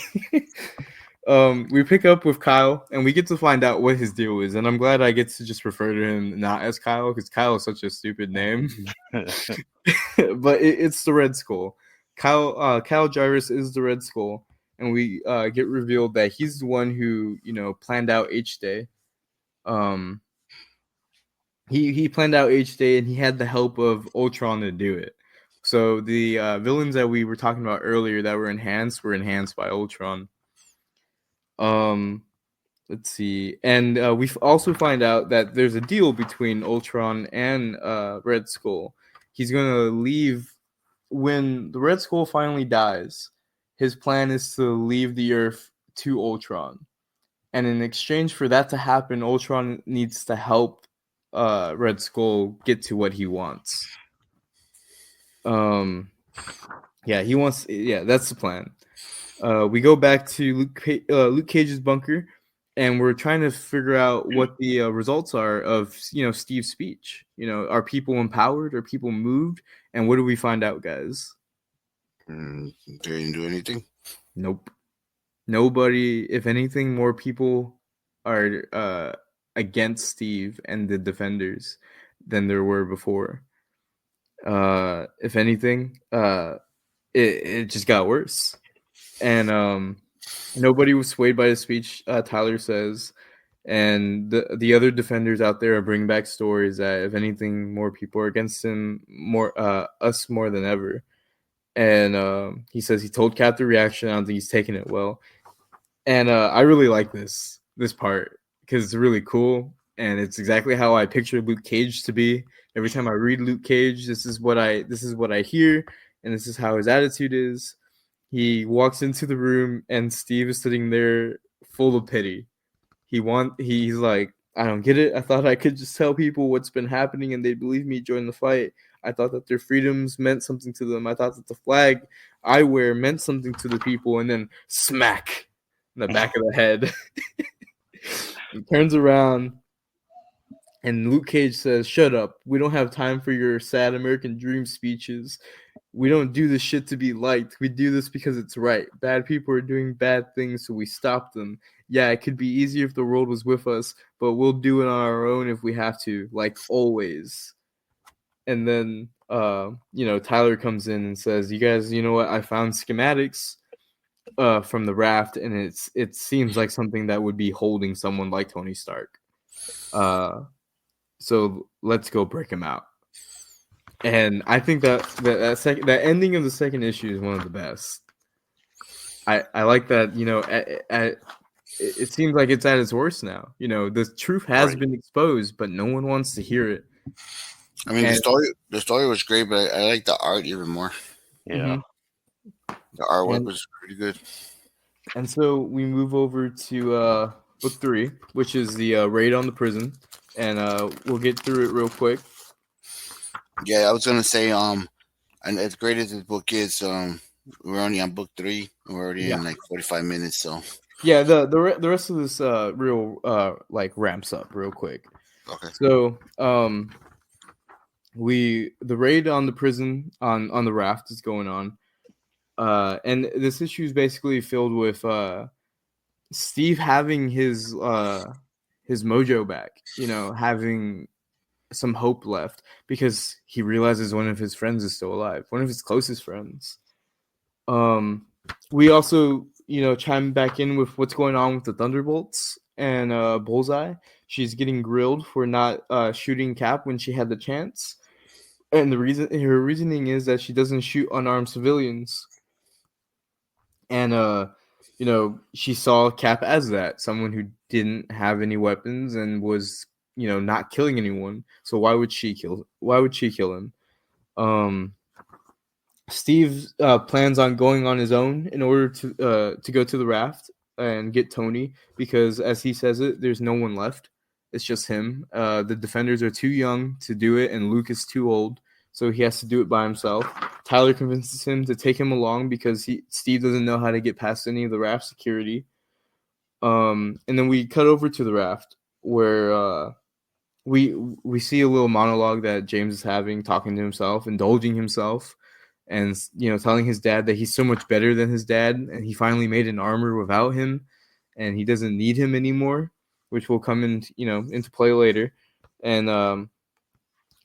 We pick up with Kyle, and we get to find out what his deal is. And I'm glad I get to just refer to him not as Kyle, because Kyle is such a stupid name. But it's the Red Skull. Kyle Jarvis is the Red Skull, and we get revealed that he's the one who planned out H-Day. He planned out H-Day, and he had the help of Ultron to do it. So the villains that we were talking about earlier that were enhanced by Ultron. Let's see, and we also find out that there's a deal between Ultron and Red Skull. He's gonna leave when the Red Skull finally dies. His plan is to leave the Earth to Ultron, and in exchange for that to happen, Ultron needs to help Red Skull get to what he wants. He wants. Yeah, that's the plan. We go back to Luke Cage's bunker, and we're trying to figure out what the results are of Steve's speech. Are people empowered? Are people moved? And what do we find out, guys? They didn't do anything. Nope. Nobody. If anything, more people are against Steve and the Defenders than there were before. If anything, it just got worse. And nobody was swayed by his speech, Tyler says. And the other Defenders out there are bringing back stories that, if anything, more people are against him, us more than ever. And he says he told Cap the reaction. I don't think he's taking it well. And I really like this part because it's really cool, and it's exactly how I picture Luke Cage to be. Every time I read Luke Cage, this is what I hear, and this is how his attitude is. He walks into the room, and Steve is sitting there full of pity. He's like, I don't get it. I thought I could just tell people what's been happening, and they'd believe me, join the fight. I thought that their freedoms meant something to them. I thought that the flag I wear meant something to the people, and then smack in the back of the head. He turns around, and Luke Cage says, "Shut up. We don't have time for your sad American dream speeches. We don't do this shit to be liked. We do this because it's right. Bad people are doing bad things, so we stop them. Yeah, it could be easier if the world was with us, but we'll do it on our own if we have to, like always." And then, Tyler comes in and says, "You guys, you know what? I found schematics from the raft, and it seems like something that would be holding someone like Tony Stark. So let's go break him out." And I think that ending of the second issue is one of the best. I like that. It seems like it's at its worst now. The truth has been exposed, but no one wants to hear it. I mean, the story was great, but I like the art even more. Yeah, the artwork was pretty good. And so we move over to book 3, which is the raid on the prison, and we'll get through it real quick. Yeah, I was gonna say, and as great as this book is, we're only on book 3. We're already in like 45 minutes, so Yeah, the rest of this real like ramps up real quick. Okay. So the raid on the prison on the raft is going on. And this issue is basically filled with Steve having his mojo back, having some hope left because he realizes one of his friends is still alive, one of his closest friends. We also, chime back in with what's going on with the Thunderbolts and Bullseye. She's getting grilled for not shooting Cap when she had the chance, and her reasoning is that she doesn't shoot unarmed civilians. And she saw Cap as that, someone who didn't have any weapons and was, not killing anyone. So why would she kill him? Steve plans on going on his own in order to go to the raft and get Tony, because as he says it, there's no one left. It's just him. The defenders are too young to do it, and Luke is too old, so he has to do it by himself. Tyler convinces him to take him along because Steve doesn't know how to get past any of the raft security. And then we cut over to the raft where we see a little monologue that James is having, talking to himself, indulging himself, and telling his dad that he's so much better than his dad, and he finally made an armor without him, and he doesn't need him anymore, which will come into play later. And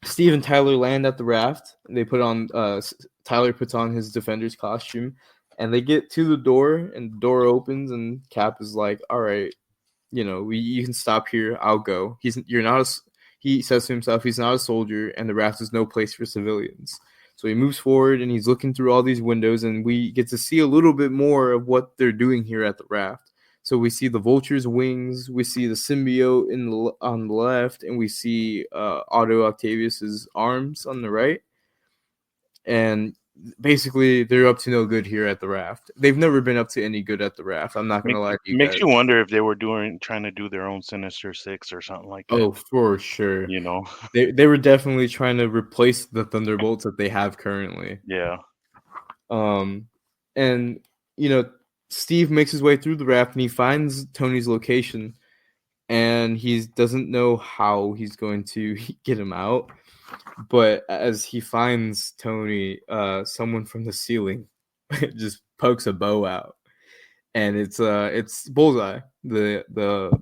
Steve and Tyler land at the raft. They put on Tyler puts on his Defender's costume, and they get to the door, and the door opens, and Cap is like, "All right, you can stop here. I'll go." He says to himself, he's not a soldier, and the raft is no place for civilians. So he moves forward, and he's looking through all these windows, and we get to see a little bit more of what they're doing here at the raft. So we see the Vulture's wings, we see the symbiote on the left, and we see Otto Octavius's arms on the right. And basically, they're up to no good here at the raft. They've never been up to any good at the raft. I'm not going to lie to you Makes guys. you wonder if they were trying to do their own Sinister Six or something like that. Oh, for sure. You know, they were definitely trying to replace the Thunderbolts that they have currently. yeah. And Steve makes his way through the raft, and he finds Tony's location, and he doesn't know how he's going to get him out. But as he finds Tony, someone from the ceiling just pokes a bow out, and it's Bullseye, the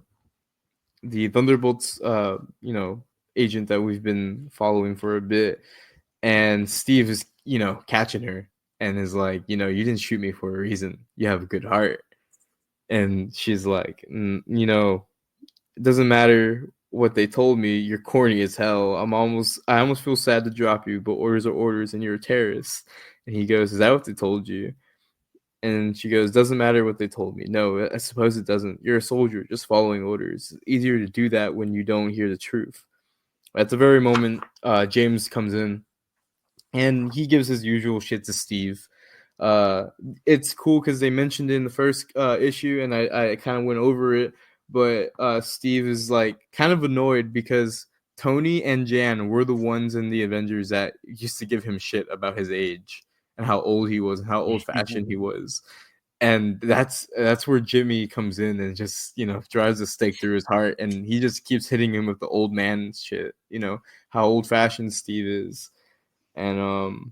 Thunderbolts, agent that we've been following for a bit. And Steve is, catching her and is like, you didn't shoot me for a reason. You have a good heart. And she's like, it doesn't matter what they told me. You're corny as hell. I almost feel sad to drop you, but orders are orders, and you're a terrorist. And he goes, is that what they told you? And she goes, doesn't matter what they told me. No, I suppose it doesn't. You're a soldier, just following orders. It's easier to do that when you don't hear the truth. At the very moment, James comes in, and he gives his usual shit to Steve. It's cool because they mentioned it in the first issue, and I kind of went over it, but Steve is like kind of annoyed because Tony and Jan were the ones in the Avengers that used to give him shit about his age and how old he was and how old-fashioned he was. And that's where Jimmy comes in and just, drives a stake through his heart, and he just keeps hitting him with the old man shit, how old-fashioned Steve is. And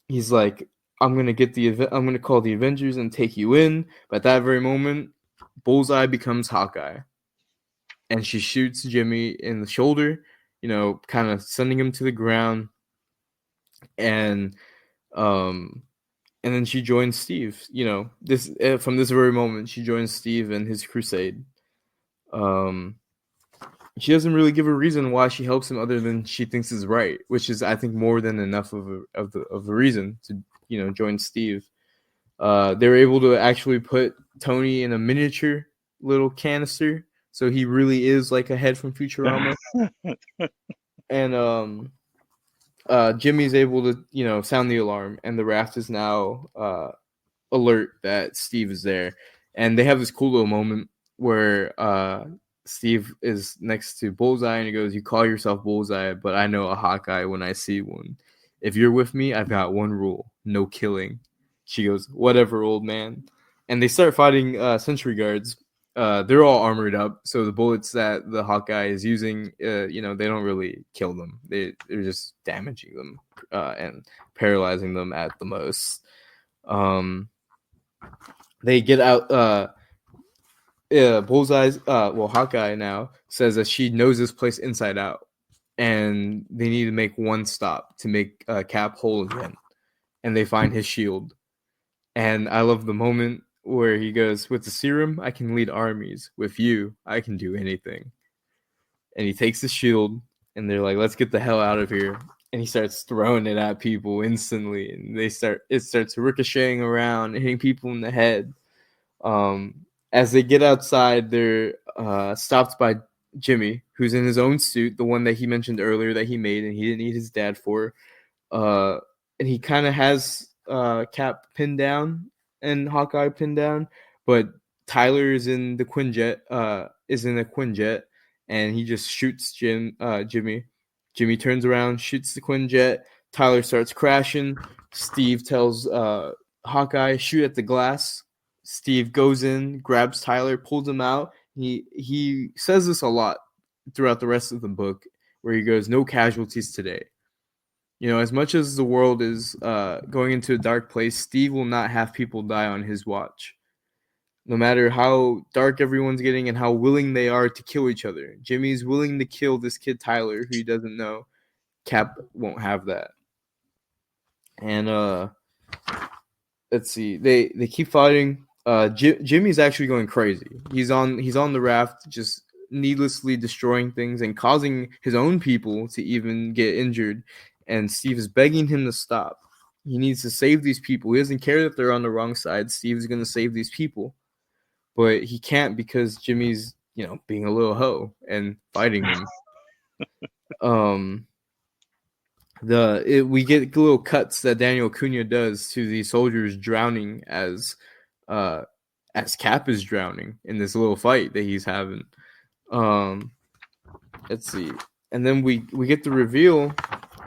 he's like, I'm gonna call the Avengers and take you in. But at that very moment, Bullseye becomes Hawkeye, and she shoots Jimmy in the shoulder, kind of sending him to the ground. And then she joins Steve. This from this very moment, she joins Steve in his crusade. She doesn't really give a reason why she helps him other than she thinks is right, which is, I think, more than enough of a reason to join Steve. They were able to actually put Tony in a miniature little canister, so he really is like a head from Futurama. And Jimmy's able to sound the alarm, and the raft is now alert that Steve is there. And they have this cool little moment where Steve is next to Bullseye, and he goes, you call yourself Bullseye, but I know a Hawkeye when I see one. If you're with me, I've got one rule: no killing. She goes, whatever, old man. and they start fighting sentry guards. They're all armored up, so the bullets that the Hawkeye is using, they don't really kill them. They're just damaging them and paralyzing them at the most. They get out. Bullseye's Hawkeye now says that she knows this place inside out, and they need to make one stop to make Cap whole again. And they find his shield, and I love the moment where he goes, "With the serum, I can lead armies. With you, I can do anything." And he takes the shield, and they're like, "Let's get the hell out of here." And he starts throwing it at people instantly, and it starts ricocheting around, and hitting people in the head. As they get outside, they're stopped by Jimmy, who's in his own suit, the one that he mentioned earlier that he made, and he didn't need his dad for. And he kind of has Cap pinned down and Hawkeye pinned down, but Tyler is in the Quinjet, and he just shoots Jimmy. Jimmy turns around, shoots the Quinjet. Tyler starts crashing. Steve tells Hawkeye, shoot at the glass. Steve goes in, grabs Tyler, pulls him out. He says this a lot throughout the rest of the book, where he goes, "No casualties today." As much as the world is going into a dark place, Steve will not have people die on his watch. No matter how dark everyone's getting and how willing they are to kill each other. Jimmy's willing to kill this kid Tyler, who he doesn't know. Cap won't have that. And let's see. They keep fighting. Jimmy's actually going crazy. He's on the raft, just needlessly destroying things and causing his own people to even get injured. And Steve is begging him to stop. He needs to save these people. He doesn't care that they're on the wrong side. Steve is going to save these people, but he can't because Jimmy's being a little hoe and fighting him. We get little cuts that Daniel Acuna does to the soldiers drowning as Cap is drowning in this little fight that he's having. Let's see. And then we get the reveal,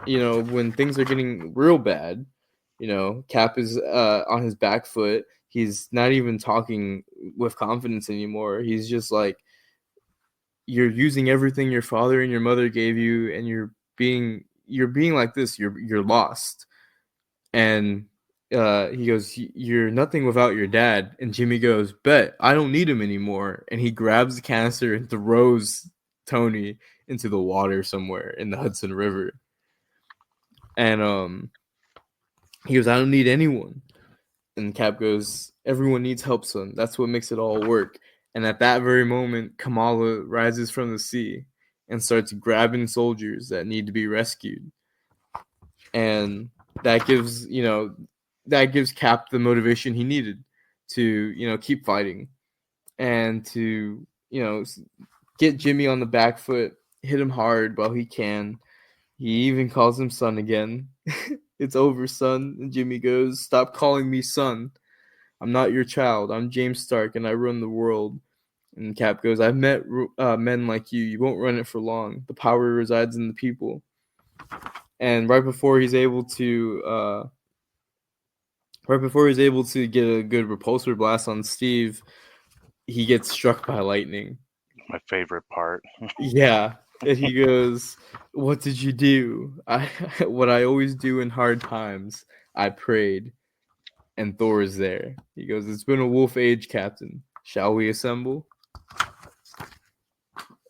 when things are getting real bad, Cap is on his back foot. He's not even talking with confidence anymore. He's just like, you're using everything your father and your mother gave you, and you're being like this. You're lost. And he goes, "You're nothing without your dad." And Jimmy goes, "Bet, I don't need him anymore." And he grabs the canister and throws Tony into the water somewhere in the Hudson River. And he goes, "I don't need anyone." And Cap goes, "Everyone needs help, son. That's what makes it all work." And at that very moment, Kamala rises from the sea and starts grabbing soldiers that need to be rescued. And that gives Cap the motivation he needed to, keep fighting and to, get Jimmy on the back foot, hit him hard while he can. He even calls him son again. "It's over, son." And Jimmy goes, "Stop calling me son. I'm not your child. I'm James Stark, and I run the world." And Cap goes, "I've met men like you. You won't run it for long. The power resides in the people." And right before he's able to get a good repulsor blast on Steve, he gets struck by lightning. My favorite part. Yeah. And he goes, "What did you do?" What I always do in hard times. I prayed. And Thor is there. He goes, "It's been a wolf age, Captain. Shall we assemble?"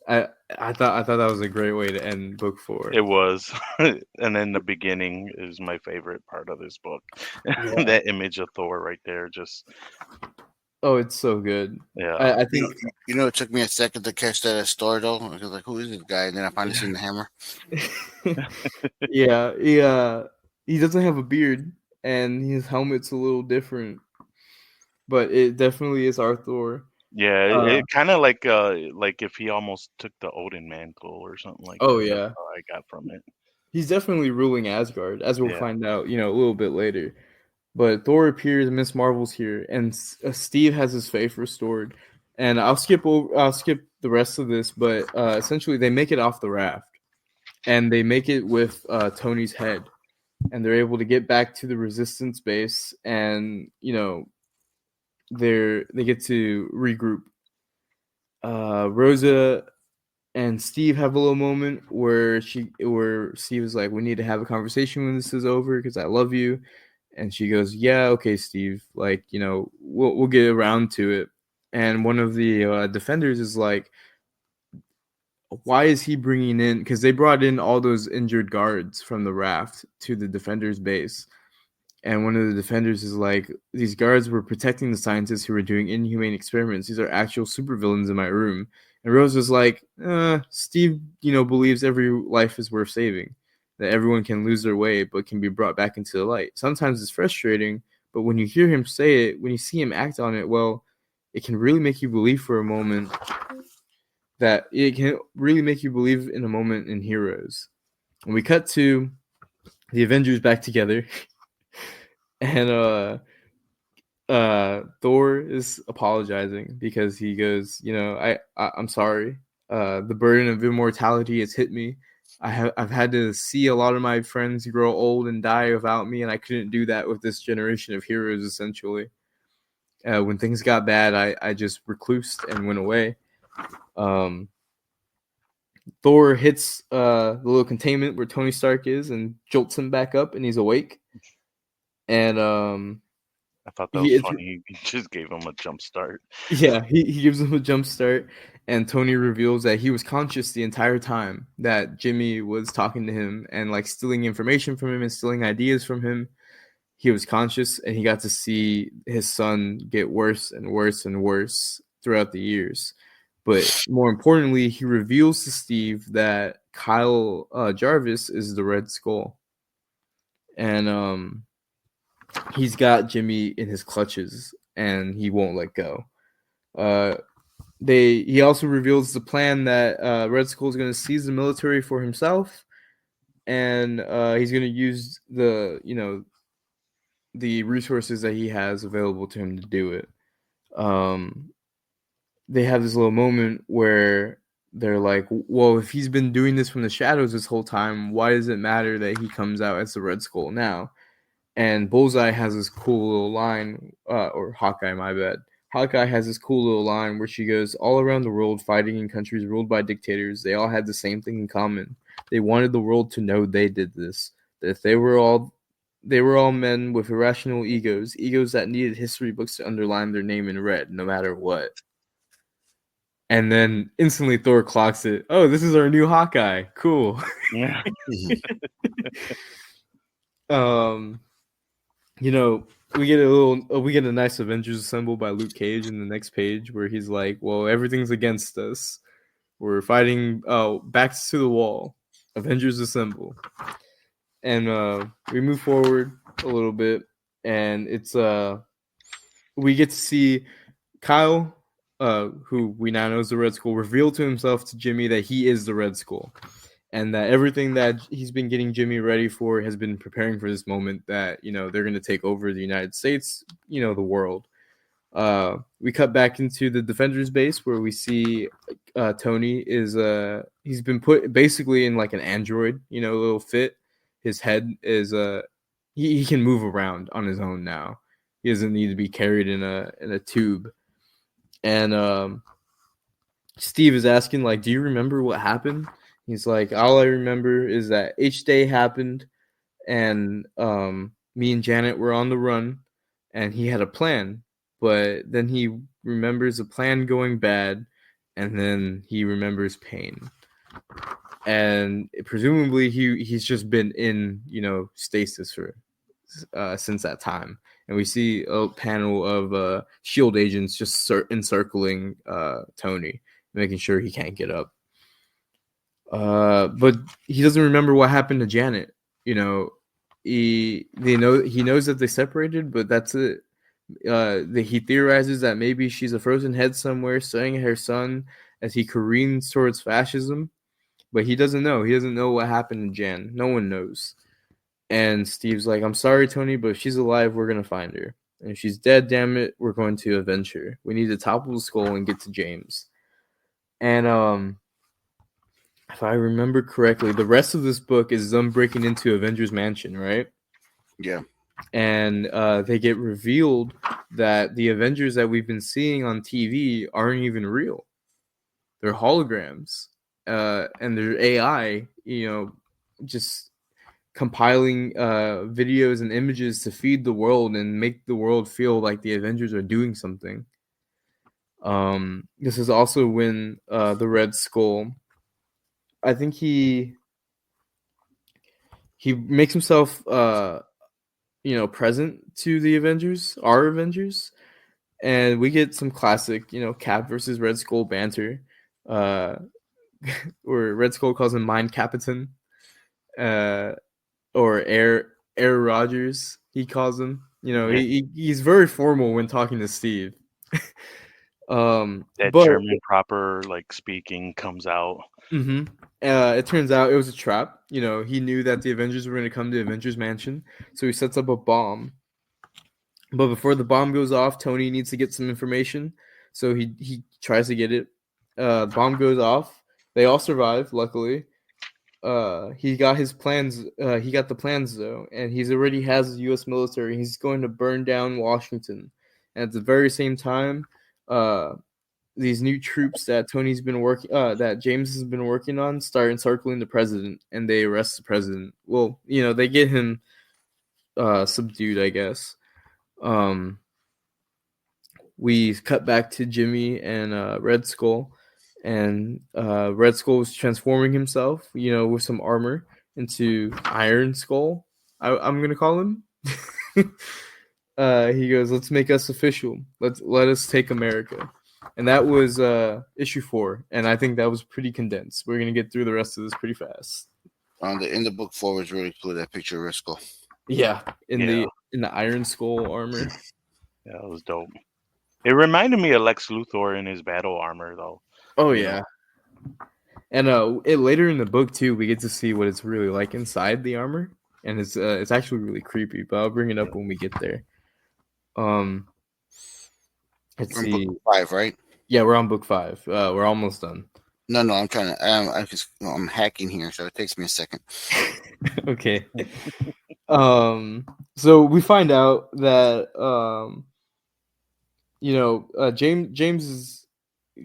I thought that was a great way to end book 4. It was. And then the beginning is my favorite part of this book. Yeah. That image of Thor right there, just... Oh, it's so good. Yeah. I think... it took me a second to catch that at store, though. I was like, who is this guy? And then I finally seen the hammer. Yeah, he doesn't have a beard, and his helmet's a little different. But it definitely is our Thor. Yeah, it kind of like if he almost took the Odin mantle or something like that. Oh, yeah. That's how I got from it. He's definitely ruling Asgard, as we'll find out, a little bit later. But Thor appears, Miss Marvel's here, and Steve has his faith restored. And I'll skip the rest of this, but essentially they make it off the raft, and they make it with Tony's head, and they're able to get back to the Resistance base and they get to regroup. Rosa and Steve have a little moment where Steve is like, "We need to have a conversation when this is over because I love you," and she goes, "Yeah, okay, Steve. Like, we'll get around to it." And one of the defenders is like, "Why is he bringing in?" Because they brought in all those injured guards from the raft to the defenders' base. And one of the defenders is like, these guards were protecting the scientists who were doing inhumane experiments. These are actual supervillains in my room. And Rose was like, Steve, believes every life is worth saving, that everyone can lose their way, but can be brought back into the light. Sometimes it's frustrating, but when you hear him say it, when you see him act on it, well, it can really make you believe for a moment in a moment in heroes. And we cut to the Avengers back together. And Thor is apologizing because he goes, I'm sorry. The burden of immortality has hit me. I've had to see a lot of my friends grow old and die without me, and I couldn't do that with this generation of heroes. Essentially, when things got bad, I just reclused and went away. Thor hits the little containment where Tony Stark is and jolts him back up, and he's awake. And I thought that was funny. He just gave him a jump start. Yeah, he gives him a jump start, and Tony reveals that he was conscious the entire time that Jimmy was talking to him and like stealing information from him and stealing ideas from him. He was conscious, and he got to see his son get worse and worse and worse throughout the years. But more importantly, he reveals to Steve that Kyle Jarvis is the Red Skull, and he's got Jimmy in his clutches, and he won't let go. He also reveals the plan that Red Skull is going to seize the military for himself, and he's going to use the resources that he has available to him to do it. They have this little moment where they're like, well, if he's been doing this from the shadows this whole time, why does it matter that he comes out as the Red Skull now? And Bullseye has this cool little line, or Hawkeye, my bad. Hawkeye has this cool little line where she goes, all around the world, fighting in countries ruled by dictators, they all had the same thing in common. They wanted the world to know they did this. That if they were all men with irrational egos that needed history books to underline their name in red, no matter what. And then instantly Thor clocks it. Oh, this is our new Hawkeye. Cool. Yeah. We get a nice Avengers Assemble by Luke Cage in the next page where he's like, well, everything's against us. We're fighting backs to the wall. Avengers Assemble. And we move forward a little bit, and it's we get to see Kyle, who we now know is the Red Skull, reveal to himself to Jimmy that he is the Red Skull. And that everything that he's been getting Jimmy ready for has been preparing for this moment that, they're going to take over the United States, the world. We cut back into the Defenders base where we see Tony is he's been put basically in like an android, little fit. His head is he can move around on his own now. He doesn't need to be carried in a tube. And Steve is asking, like, do you remember what happened? He's like, all I remember is that H-Day happened, and me and Janet were on the run, and he had a plan. But then he remembers the plan going bad, and then he remembers pain. And presumably he's just been in, stasis for since that time. And we see a panel of S.H.I.E.L.D. agents just encircling Tony, making sure he can't get up. But he doesn't remember what happened to Janet. He knows that they separated, but that's it. He theorizes that maybe she's a frozen head somewhere, staring at her son as he careens towards fascism. But he doesn't know. He doesn't know what happened to Jan. No one knows. And Steve's like, I'm sorry, Tony, but if she's alive, we're going to find her. And if she's dead, damn it, we're going to avenge her. We need to topple the skull and get to James. And if I remember correctly, the rest of this book is them breaking into Avengers Mansion, right? Yeah. and they get revealed that the Avengers that we've been seeing on TV aren't even real. They're holograms, and they're AI, just compiling videos and images to feed the world and make the world feel like the Avengers are doing something. This is also when the Red Skull, I think he makes himself present to the Avengers, our Avengers, and we get some classic, Cap versus Red Skull banter, where Red Skull calls him Mind Capitan, or Air Rogers, he calls him. He's very formal when talking to Steve. That But German proper speaking comes out. It turns out it was a trap. He knew that the Avengers were going to come to Avengers Mansion, so he sets up a bomb. But before the bomb goes off, Tony needs to get some information, so he tries to get it. The bomb goes off. They all survive, luckily. He got his plans. He got the plans though, and he's already has the U.S. military. He's going to burn down Washington, and at the very same time, these new troops that that James has been working on, start encircling the president, and they arrest the president. Well, they get him subdued, I guess. We cut back to Jimmy and Red Skull, and Red Skull was transforming himself, with some armor into Iron Skull. I'm gonna call him. He goes, "Let's make us official. Let us take America." And that was issue 4, and I think that was pretty condensed. We're gonna get through the rest of this pretty fast. In the book 4 was really cool. That picture of Red Skull. Yeah, in the Iron Skull armor. Yeah, that was dope. It reminded me of Lex Luthor in his battle armor, though. Oh yeah, and later in the book too, we get to see what it's really like inside the armor, and it's actually really creepy. But I'll bring it up when we get there. Let's see. Book 5, right? Yeah, we're on book 5. We're almost done. No, I'm trying to. I'm hacking here, so it takes me a second. Okay. So we find out that James is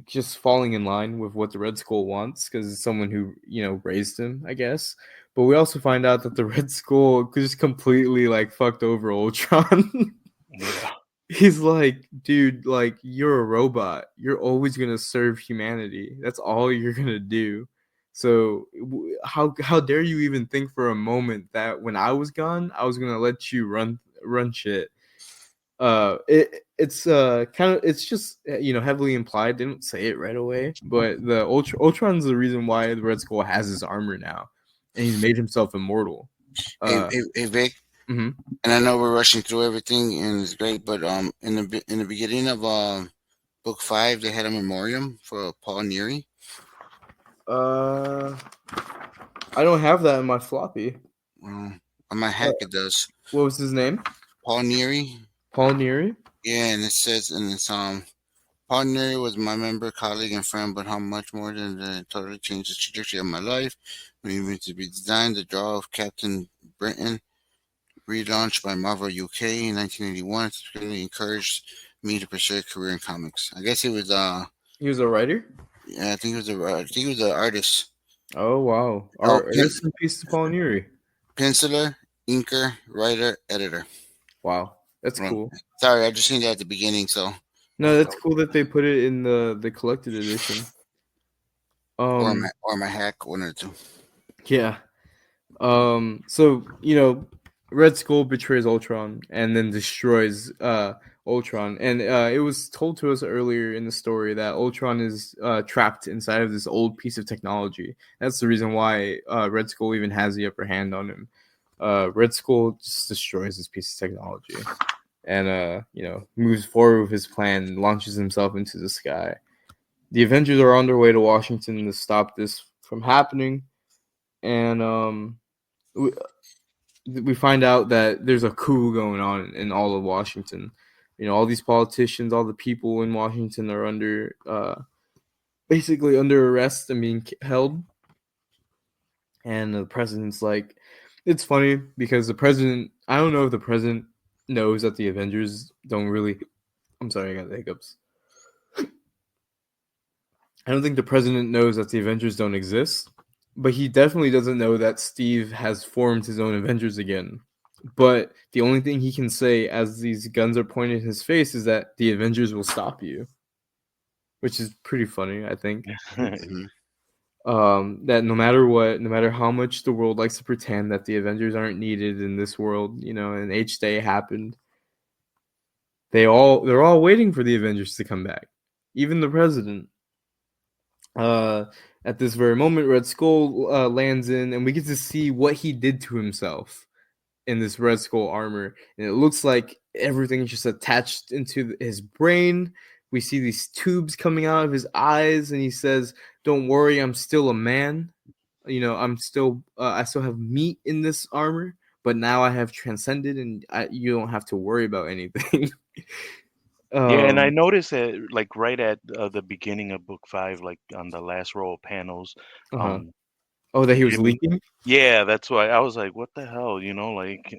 just falling in line with what the Red Skull wants, because it's someone who raised him, I guess. But we also find out that the Red Skull just completely fucked over Ultron. Yeah. He's like, dude, you're a robot. You're always gonna serve humanity. That's all you're gonna do. So how dare you even think for a moment that when I was gone, I was gonna let you run shit. It's just heavily implied. They don't say it right away, but the Ultron's the reason why the Red Skull has his armor now, and he's made himself immortal. Hey, Vic. Mm-hmm. And I know we're rushing through everything, and it's great. But in the beginning of book 5, they had a memoriam for Paul Neary. I don't have that in my floppy. On my hack, it does. What was his name? Paul Neary. Paul Neary? Yeah, and it says in this Paul Neary was my member, colleague, and friend, but how much more than that totally changed the trajectory of my life. When he went to be designed, the draw of Captain Britain, relaunched by Marvel UK in 1981, really encouraged me to pursue a career in comics. I guess he was a writer. Yeah, I think he was an artist. Oh wow! Rest in peace to Paul Neary. Penciler, inker, writer, editor. Wow, that's cool. Sorry, I just seen that at the beginning. So no, that's cool that they put it in the collected edition. Or my hack, one or two. Yeah. So Red Skull betrays Ultron and then destroys Ultron, and it was told to us earlier in the story that Ultron is trapped inside of this old piece of technology. That's the reason why Red Skull even has the upper hand on him. Red Skull just destroys this piece of technology, and moves forward with his plan, launches himself into the sky. The Avengers are on their way to Washington to stop this from happening, and we find out that there's a coup going on in all of Washington. All these politicians, all the people in Washington are under basically under arrest and being held. And the president's like, It's funny because the president, I don't know if the president knows that the Avengers don't really, I'm sorry, I got the hiccups. I don't think the president knows that the Avengers don't exist, but he definitely doesn't know that Steve has formed his own Avengers again. But the only thing he can say as these guns are pointed in his face is that the Avengers will stop you, which is pretty funny, I think. That no matter what, no matter how much the world likes to pretend that the Avengers aren't needed in this world, and each day happened, they're all waiting for the Avengers to come back. Even the president. At this very moment, Red Skull lands in, and we get to see what he did to himself in this Red Skull armor, and it looks like everything is just attached into his brain. We see these tubes coming out of his eyes, and he says, "Don't worry, I'm still a man. I still have meat in this armor, but now I have transcended, and you don't have to worry about anything." Yeah, and I noticed that like right at the beginning of book 5, like on the last row of panels, uh-huh. um, Oh, that he was Jimmy. leaking? Yeah, that's why I was like, what the hell, like.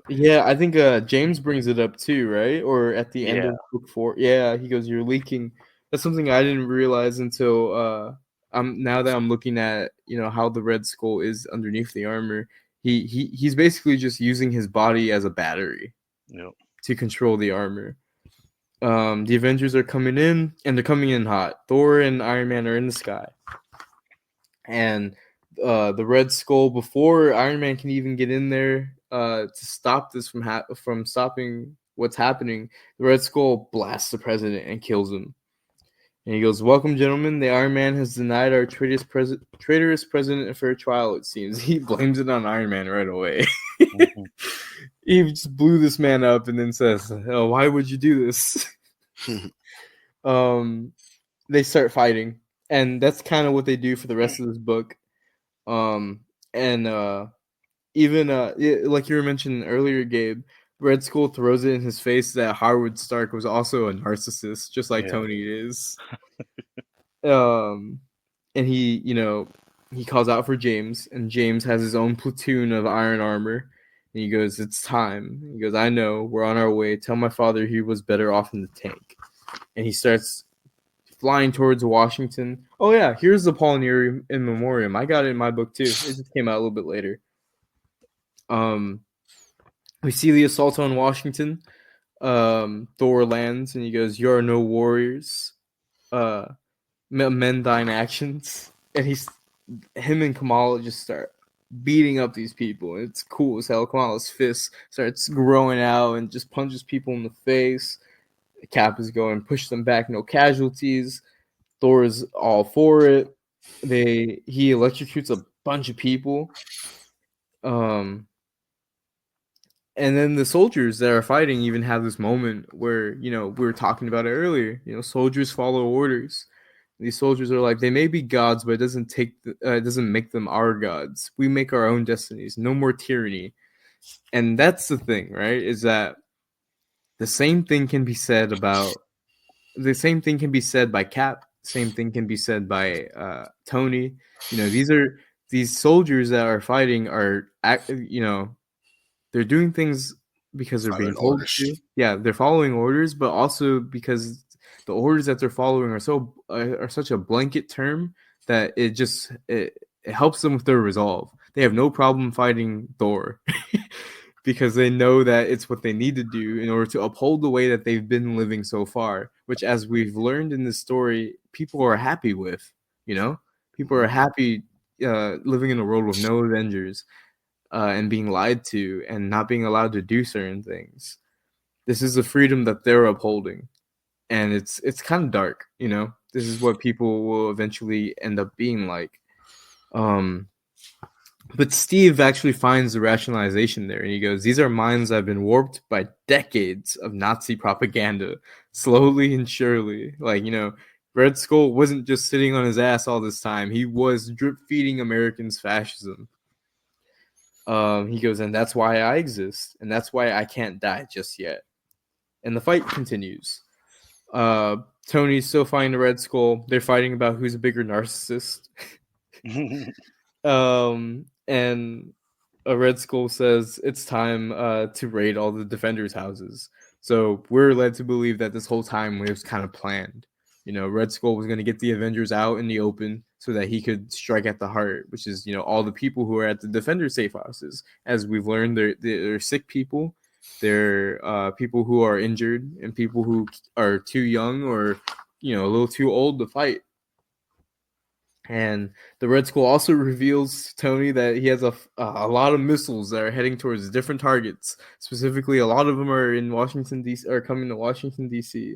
Yeah, I think James brings it up too, right? Or at the end Yeah, of book 4. Yeah, he goes, "You're leaking." That's something I didn't realize until now that I'm looking at, how the Red Skull is underneath the armor. He's basically just using his body as a battery yep. to control the armor. The Avengers are coming in, and they're coming in hot. Thor and Iron Man are in the sky. And the Red Skull, before Iron Man can even get in there to stop this from stopping what's happening, the Red Skull blasts the president and kills him. And he goes, "Welcome, gentlemen. The Iron Man has denied our traitorous president a fair trial, it seems." He blames it on Iron Man right away. Mm-hmm. He just blew this man up and then says, "Oh, why would you do this?" They start fighting. And that's kind of what they do for the rest of this book. And even like you were mentioning earlier, Gabe, Red Skull throws it in his face that Howard Stark was also a narcissist, just like Yeah. Tony is. And he calls out for James, and James has his own platoon of iron armor. And he goes, "It's time." He goes, "I know, we're on our way. Tell my father he was better off in the tank." And he starts flying towards Washington. Oh yeah, here's the Paulinier in Memoriam. I got it in my book too. It just came out a little bit later. We see the assault on Washington. Thor lands and he goes, "You are no warriors. Men die in actions." And him and Kamala just start beating up these people. It's cool as hell. Kamala's fist starts growing out and just punches people in the face. Cap is going, push them back, no casualties. Thor's all for it. He electrocutes a bunch of people. And then the soldiers that are fighting even have this moment where, we were talking about it earlier. Soldiers follow orders. These soldiers are like, they may be gods, but it doesn't make them our gods. We make our own destinies. No more tyranny. And that's the thing, right? Is that the same thing can be said by Cap. Same thing can be said by Tony. These soldiers that are fighting are, they're doing things because they're being told to. Yeah, they're following orders, but also because the orders that they're following are such a blanket term that it helps them with their resolve. They have no problem fighting Thor because they know that it's what they need to do in order to uphold the way that they've been living so far, which, as we've learned in this story, people are happy with. People are happy living in a world with no Avengers. And being lied to and not being allowed to do certain things. This is the freedom that they're upholding, and it's kind of dark. This is what people will eventually end up being like. But Steve actually finds the rationalization there, and he goes, "These are minds that have been warped by decades of Nazi propaganda, slowly and surely." Red Skull wasn't just sitting on his ass all this time; he was drip feeding Americans fascism. He goes, "And that's why I exist, and that's why I can't die just yet." And the fight continues. Tony's still fighting the Red Skull. They're fighting about who's a bigger narcissist. And a Red Skull says it's time to raid all the Defenders' houses. So we're led to believe that this whole time it was kind of planned. Red Skull was going to get the Avengers out in the open so that he could strike at the heart, which is, all the people who are at the Defender safe houses. As we've learned, they're sick people. They're people who are injured and people who are too young or, a little too old to fight. And the Red Skull also reveals to Tony that he has a lot of missiles that are heading towards different targets. Specifically, a lot of them are in Washington, D.C., are coming to Washington, D.C.,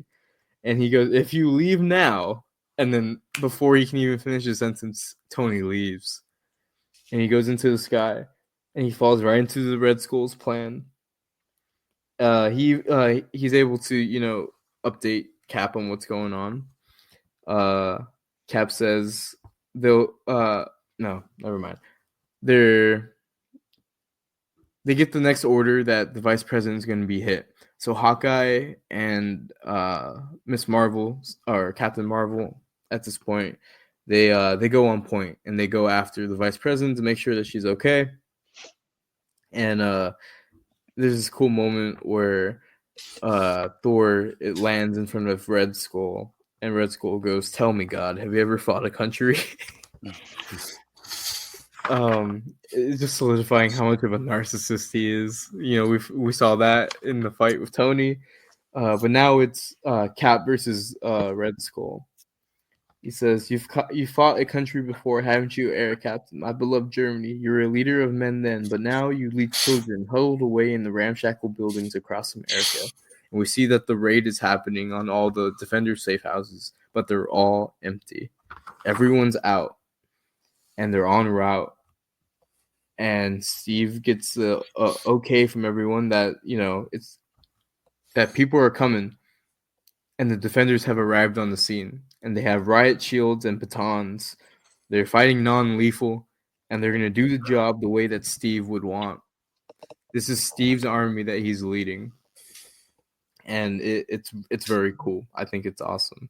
and he goes, if you leave now, and then before he can even finish his sentence, Tony leaves. And he goes into the sky, and he falls right into the Red Skull's plan. He's able to, update Cap on what's going on. Cap says they'll, no, never mind. They get the next order that the Vice President is going to be hit. So Hawkeye and Miss Marvel or Captain Marvel at this point, they go on point and they go after the Vice President to make sure that she's okay. And there's this cool moment where Thor lands in front of Red Skull, and Red Skull goes, "Tell me, God, have you ever fought a country?" It's just solidifying how much of a narcissist he is. We saw that in the fight with Tony, but now it's Cap versus Red Skull. He says, "You fought a country before, haven't you, Air Captain? My beloved Germany. You were a leader of men then, but now you lead children huddled away in the ramshackle buildings across America." And we see that the raid is happening on all the Defender safe houses, but they're all empty. Everyone's out, and they're en route. And Steve gets the okay from everyone that it's that people are coming, and the Defenders have arrived on the scene, and they have riot shields and batons. They're fighting non-lethal, and they're gonna do the job the way that Steve would want. This is Steve's army that he's leading, and it's very cool. I think it's awesome.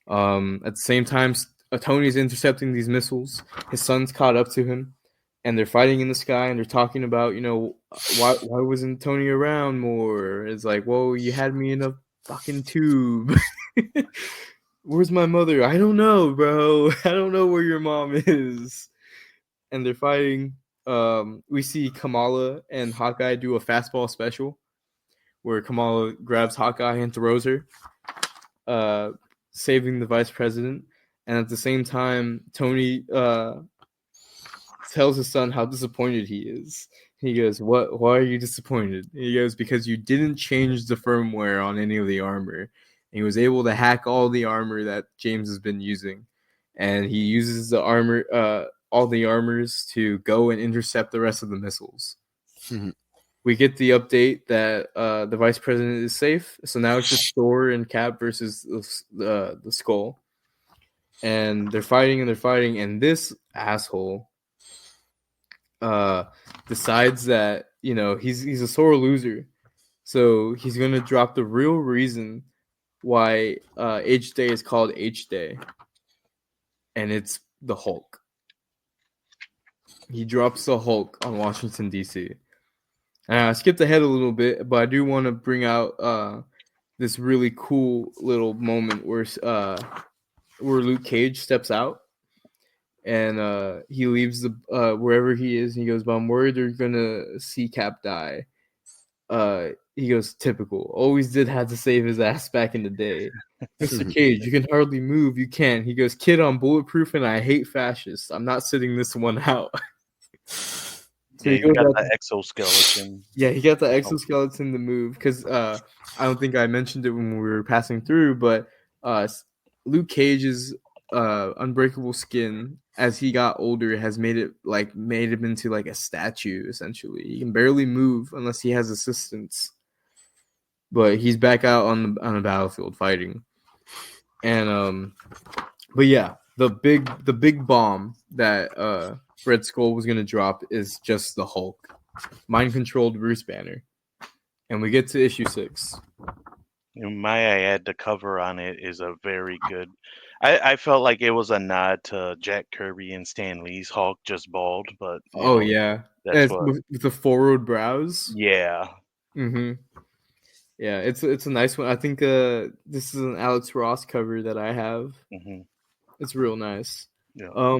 At the same time, Tony's intercepting these missiles. His son's caught up to him. And they're fighting in the sky, and they're talking about, why wasn't Tony around more? It's like, well, you had me in a fucking tube. Where's my mother? I don't know, bro. I don't know where your mom is. And they're fighting. We see Kamala and Hawkeye do a fastball special where Kamala grabs Hawkeye and throws her, saving the Vice President. And at the same time, Tony tells his son how disappointed he is. He goes, "What? Why are you disappointed?" He goes, "Because you didn't change the firmware on any of the armor." And he was able to hack all the armor that James has been using, and he uses the armor, all the armors, to go and intercept the rest of the missiles. We get the update that the Vice President is safe, so now it's just Thor and Cap versus the Skull, and they're fighting, and this asshole decides that he's a sore loser, so he's gonna drop the real reason why H Day is called H Day, and it's the Hulk. He drops the Hulk on Washington, D.C. I skipped ahead a little bit, but I do want to bring out this really cool little moment where Luke Cage steps out. And he leaves the wherever he is, and he goes, "But I'm worried they're gonna see Cap die." He goes, "Typical. Always did have to save his ass back in the day." Mr. Cage, you can hardly move. You can't. He goes, "Kid, I'm bulletproof, and I hate fascists. I'm not sitting this one out." So he got the exoskeleton. Yeah, he got the exoskeleton to move because I don't think I mentioned it when we were passing through, but Luke Cage's unbreakable skin, as he got older, has made him into like a statue. Essentially, he can barely move unless he has assistance. But he's back out on the battlefield fighting, and but yeah, the big bomb that Red Skull was gonna drop is just the Hulk, mind-controlled Bruce Banner, and we get to issue 6. And may I add, the cover on it is a very good. I felt like it was a nod to Jack Kirby and Stan Lee's Hulk, just bald, but Oh yeah, that's what. with the forward brows. Yeah. Mm-hmm. Yeah, it's a nice one. I think this is an Alex Ross cover that I have. Hmm. It's real nice. Yeah.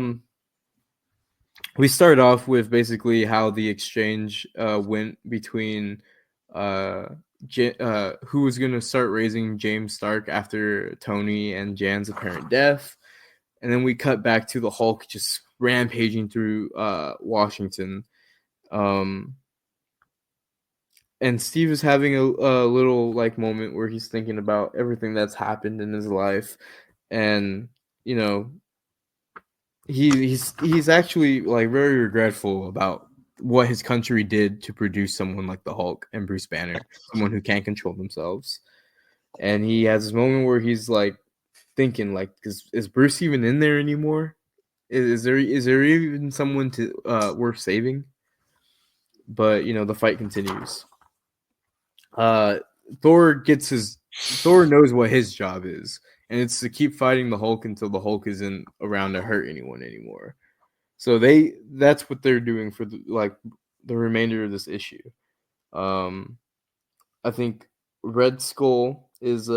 We start off with basically how the exchange went between who was going to start raising James Stark after Tony and Jan's apparent death, and then we cut back to the Hulk just rampaging through Washington. And Steve is having a little like moment where he's thinking about everything that's happened in his life, and you know he's actually like very regretful about what his country did to produce someone like the Hulk and Bruce Banner, someone who can't control themselves. And he has this moment where he's like thinking like, is Bruce even in there anymore? Is there even someone to worth saving? But the fight continues. Thor knows what his job is, and it's to keep fighting the Hulk until the Hulk isn't around to hurt anyone anymore. So that's what they're doing for the remainder of this issue. I think Red Skull is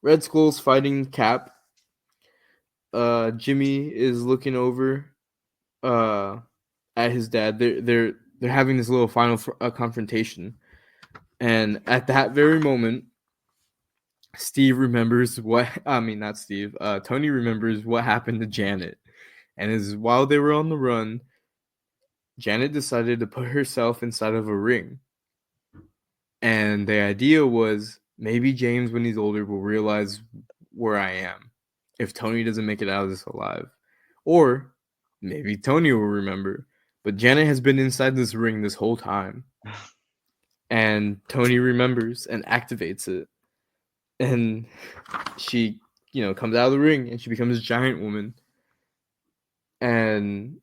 Red Skull's fighting Cap. Jimmy is looking over at his dad. They're having this little final confrontation, and at that very moment, Steve remembers not Steve. Tony remembers what happened to Janet, and while they were on the run, Janet decided to put herself inside of a ring, and the idea was maybe James, when he's older, will realize where I am if Tony doesn't make it out of this alive, or maybe Tony will remember. But Janet has been inside this ring this whole time. And Tony remembers and activates it. And she, comes out of the ring and she becomes a giant woman. And,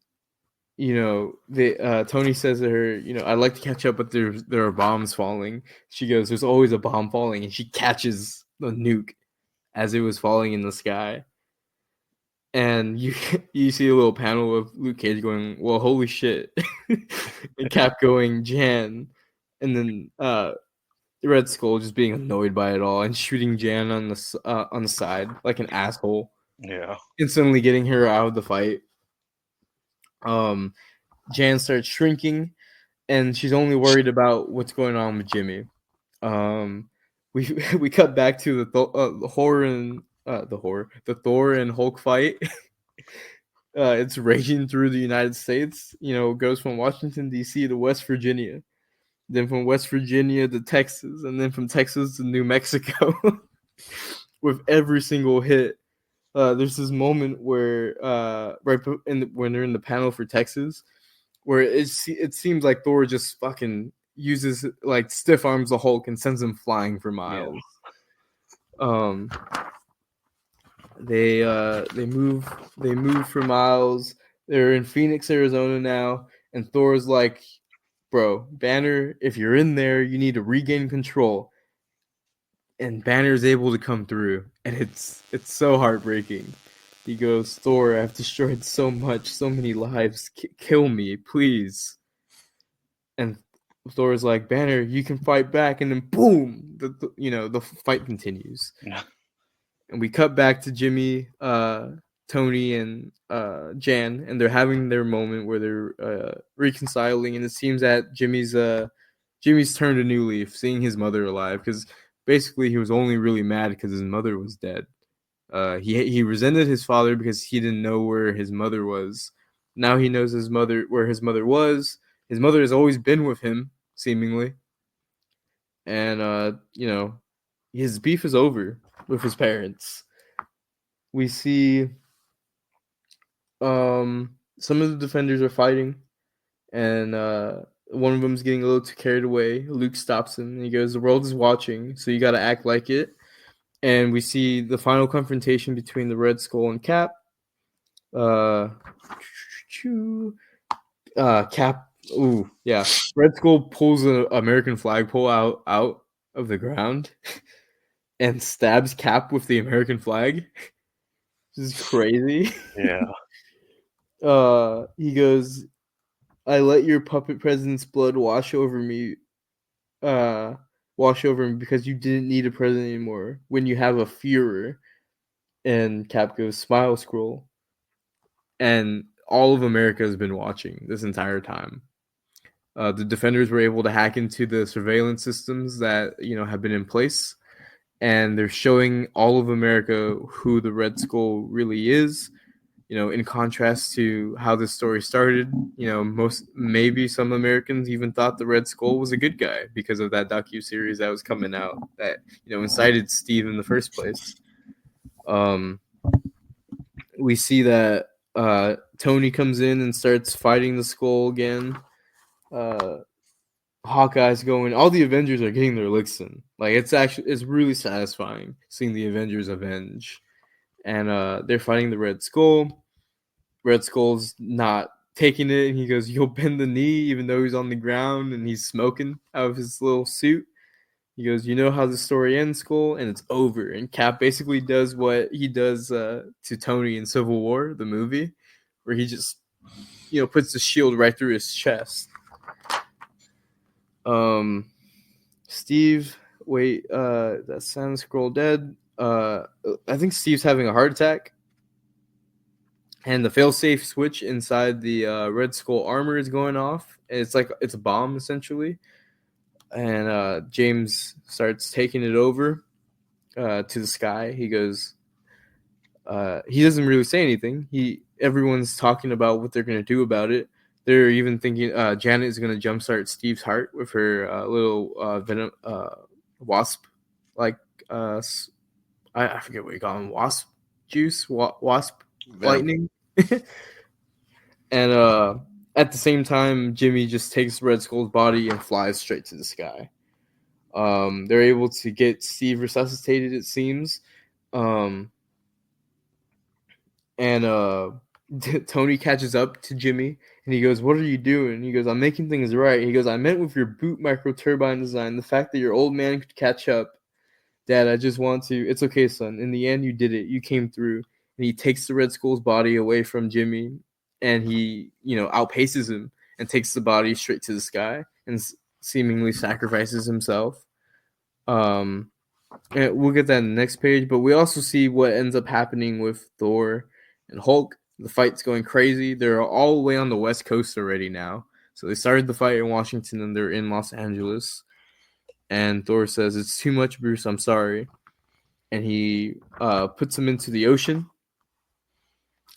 Tony says to her, I'd like to catch up, but there are bombs falling. She goes, there's always a bomb falling. And she catches the nuke as it was falling in the sky. And you see a little panel of Luke Cage going, well, holy shit. And Cap going, Jan. And then Red Skull just being annoyed by it all and shooting Jan on the side like an asshole. Yeah. Instantly getting her out of the fight. Jan starts shrinking, and she's only worried about what's going on with Jimmy. We cut back to the Thor and Hulk fight. It's raging through the United States. It goes from Washington D.C. to West Virginia, then from West Virginia to Texas, and then from Texas to New Mexico. With every single hit, there's this moment where when they're in the panel for Texas, where it seems like Thor just fucking uses like stiff arms the Hulk and sends him flying for miles. Yeah. They move for miles. They're in Phoenix, Arizona now, and Thor's like, bro, Banner, if you're in there, you need to regain control. And Banner's able to come through, and it's so heartbreaking. He goes, Thor, I've destroyed so many lives. Kill me, please. And Thor's like, Banner, you can fight back, and then boom, the fight continues. Yeah. And we cut back to Jimmy, Tony, and Jan, and they're having their moment where they're reconciling, and it seems that Jimmy's turned a new leaf, seeing his mother alive, because basically he was only really mad because his mother was dead. He resented his father because he didn't know where his mother was. Now he knows where his mother was. His mother has always been with him, seemingly. And his beef is over with his parents. We see some of the defenders are fighting, and one of them's getting a little too carried away. Luke stops him, and he goes, the world is watching, so you got to act like it. And we see the final confrontation between the Red Skull and Cap. Cap. Ooh, yeah. Red Skull pulls an American flagpole out of the ground. and stabs Cap with the American flag. This is crazy. Yeah. He goes, "I let your puppet president's blood wash over me because you didn't need a president anymore when you have a Führer." And Cap goes, "Smile, Skrull." And all of America has been watching this entire time. The defenders were able to hack into the surveillance systems that have been in place, and they're showing all of America who the Red Skull really is. In contrast to how this story started, maybe some Americans even thought the Red Skull was a good guy because of that docu-series that was coming out that incited Steve in the first place. We see that Tony comes in and starts fighting the Skull again. Hawkeye's going. All the Avengers are getting their licks in. Like it's really satisfying seeing the Avengers avenge, and they're fighting the Red Skull. Red Skull's not taking it, and he goes, "You'll bend the knee," even though he's on the ground and he's smoking out of his little suit. He goes, "You know how the story ends, Skull, and it's over." And Cap basically does what he does to Tony in Civil War, the movie, where he just puts the shield right through his chest. Steve, wait, that sounds Skrull dead. I think Steve's having a heart attack. And the failsafe switch inside the Red Skull armor is going off. It's like it's a bomb, essentially. And James starts taking it over to the sky. He goes, he doesn't really say anything. Everyone's talking about what they're going to do about it. They're even thinking Janet is going to jumpstart Steve's heart with her little venom wasp, like I forget what you call them, wasp juice, wasp lightning. And at the same time, Jimmy just takes Red Skull's body and flies straight to the sky. They're able to get Steve resuscitated, it seems. And Tony catches up to Jimmy, and he goes, "What are you doing?" He goes, "I'm making things right." He goes, "I meant with your boot micro turbine design, the fact that your old man could catch up. Dad, I just want to. It's okay, son. In the end, you did it. You came through." And he takes the Red Skull's body away from Jimmy, and he, outpaces him and takes the body straight to the sky and seemingly sacrifices himself. And we'll get that in the next page, but we also see what ends up happening with Thor and Hulk. The fight's going crazy. They're all the way on the West Coast already now. So they started the fight in Washington, and they're in Los Angeles. And Thor says, "It's too much, Bruce. I'm sorry." And he puts him into the ocean.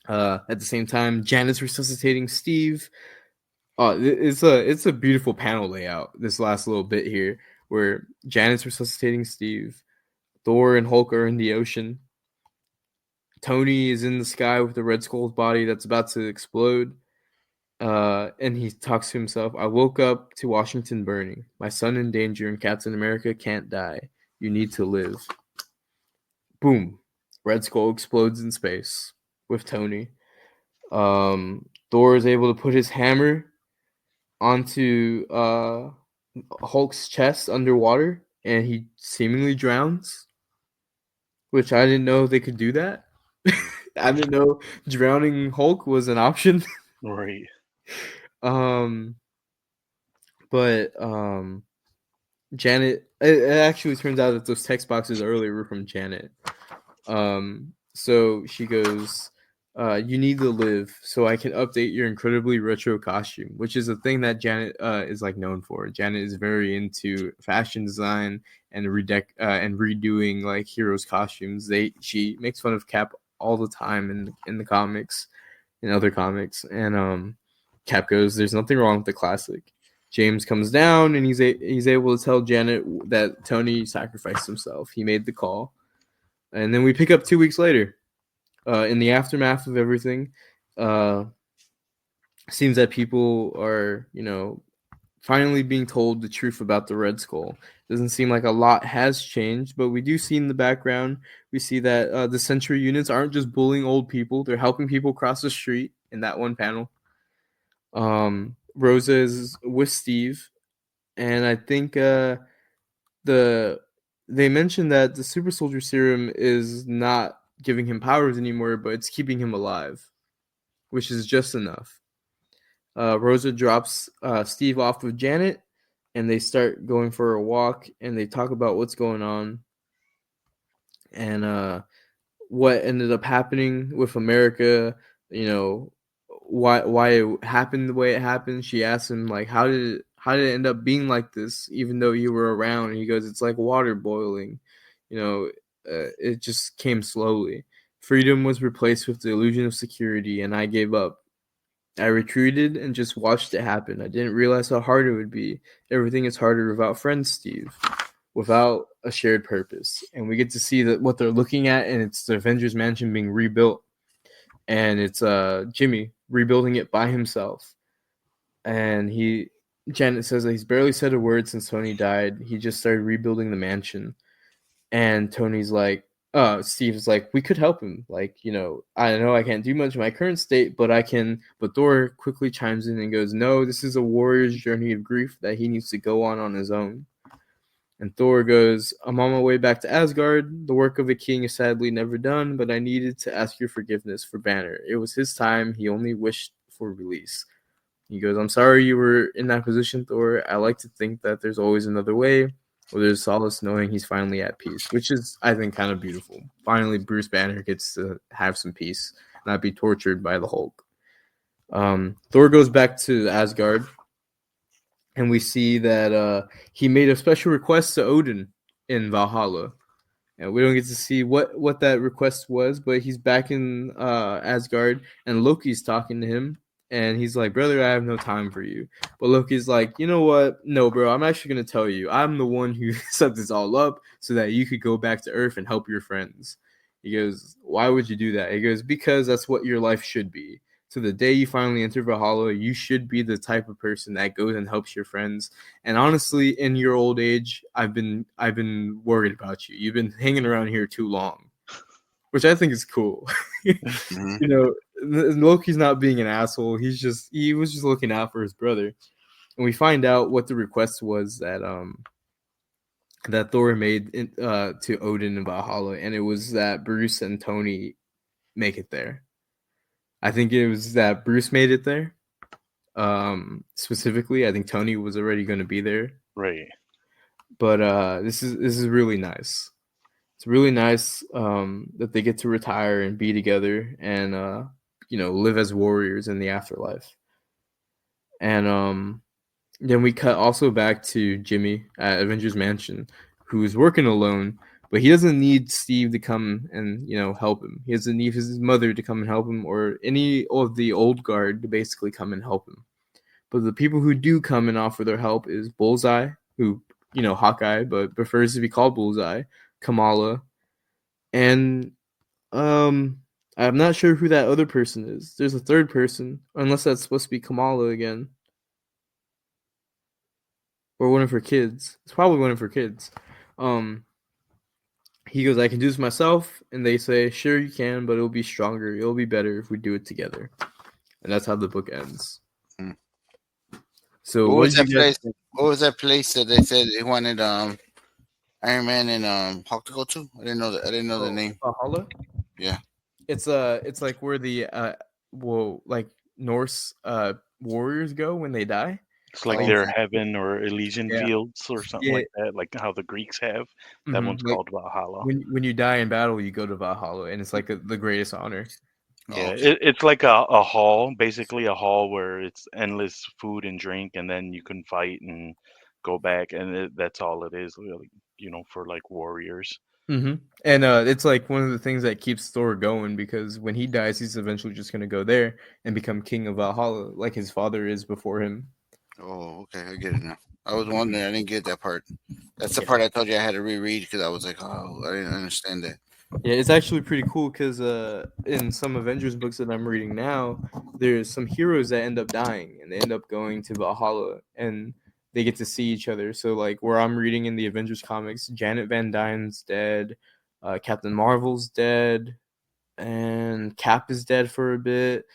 At the same time, Janet's resuscitating Steve. It's a beautiful panel layout, this last little bit here, where Janet's resuscitating Steve. Thor and Hulk are in the ocean. Tony is in the sky with the Red Skull's body that's about to explode. And he talks to himself. "I woke up to Washington burning. My son in danger, and Captain America can't die. You need to live." Boom. Red Skull explodes in space with Tony. Thor is able to put his hammer onto Hulk's chest underwater, and he seemingly drowns, which I didn't know they could do that. I didn't know drowning Hulk was an option. Right. But Janet, it actually turns out that those text boxes earlier were from Janet. So she goes, "You need to live so I can update your incredibly retro costume," which is a thing that Janet is like known for. Janet is very into fashion design and and redoing like heroes' costumes. She makes fun of Cap all the time in the comics, in other comics, and Cap goes, "There's nothing wrong with the classic." James comes down and he's able to tell Janet that Tony sacrificed himself. He made the call. And then we pick up 2 weeks later. In the aftermath of everything, seems that people are, finally being told the truth about the Red Skull. Doesn't seem like a lot has changed, but we do see in the background, we see that the Sentry units aren't just bullying old people. They're helping people cross the street in that one panel. Rosa is with Steve, and I think the they mentioned that the super soldier serum is not giving him powers anymore, but it's keeping him alive, which is just enough. Rosa drops Steve off with Janet, and they start going for a walk, and they talk about what's going on and what ended up happening with America. You know, why it happened the way it happened. She asks him like, how did it end up being like this, even though you were around? And he goes, it's like water boiling. You know, it just came slowly. Freedom was replaced with the illusion of security, and I gave up. I retreated and just watched it happen. I didn't realize how hard it would be. Everything is harder without friends, Steve, without a shared purpose. And we get to see that what they're looking at, and it's the Avengers Mansion being rebuilt. And it's Jimmy rebuilding it by himself. And Janet says that he's barely said a word since Tony died. He just started rebuilding the mansion. And Tony's like, Steve's like, we could help him. Like, you know I can't do much in my current state, but I can. But Thor quickly chimes in and goes, no, this is a warrior's journey of grief that he needs to go on his own. And Thor goes, I'm on my way back to Asgard. The work of a king is sadly never done, but I needed to ask your forgiveness for Banner. It was his time. He only wished for release. He goes, I'm sorry you were in that position, Thor. I like to think that there's always another way, or there's solace knowing he's finally at peace, which is, I think, kind of beautiful. Finally, Bruce Banner gets to have some peace, not be tortured by the Hulk. Thor goes back to Asgard, and we see that he made a special request to Odin in Valhalla. And we don't get to see what that request was, but he's back in Asgard, and Loki's talking to him. And he's like, brother, I have no time for you. But Loki's like, you know what? No, bro, I'm actually going to tell you. I'm the one who set this all up so that you could go back to Earth and help your friends. He goes, why would you do that? He goes, because that's what your life should be. So the day you finally enter Valhalla, you should be the type of person that goes and helps your friends. And honestly, in your old age, I've been worried about you. You've been hanging around here too long, which I think is cool. Mm-hmm. You know, Loki's not being an asshole. He was just looking out for his brother. And we find out what the request was that Thor made to Odin in Valhalla, and it was that Bruce and Tony make it there. I think it was that Bruce made it there. Specifically, I think Tony was already going to be there. Right. But this is really nice. It's really nice that they get to retire and be together and live as warriors in the afterlife. And then we cut also back to Jimmy at Avengers Mansion, who's working alone, but he doesn't need Steve to come and help him. He doesn't need his mother to come and help him, or any of the old guard to basically come and help him. But the people who do come and offer their help is Bullseye, who Hawkeye, but prefers to be called Bullseye, Kamala, and I'm not sure who that other person is. There's a third person, unless that's supposed to be Kamala again. Or one of her kids. It's probably one of her kids. He goes, I can do this myself. And they say, sure you can, but it'll be stronger. It'll be better if we do it together. And that's how the book ends. Hmm. So what was that place? What was that place that they said they wanted Iron Man and Hulk to go to? I didn't know the name. Valhalla? Yeah. It's like where the Norse warriors go when they die. It's like their heaven or Elysian fields or something like that, like how the Greeks have. That one's called Valhalla. When you die in battle, you go to Valhalla, and it's like the greatest honor. Yeah, it's like a hall, basically a hall where it's endless food and drink, and then you can fight and go back, and that's all it is, really, for like warriors. Mm-hmm. And it's like one of the things that keeps Thor going, because when he dies, he's eventually just going to go there and become king of Valhalla, like his father is before him. Oh, okay, I get it now. I was wondering, I didn't get that part. That's the part I told you I had to reread because I was like, oh, I didn't understand that. Yeah, it's actually pretty cool because in some Avengers books that I'm reading now, there's some heroes that end up dying and they end up going to Valhalla and they get to see each other. So like where I'm reading in the Avengers comics, Janet Van Dyne's dead, Captain Marvel's dead, and Cap is dead for a bit.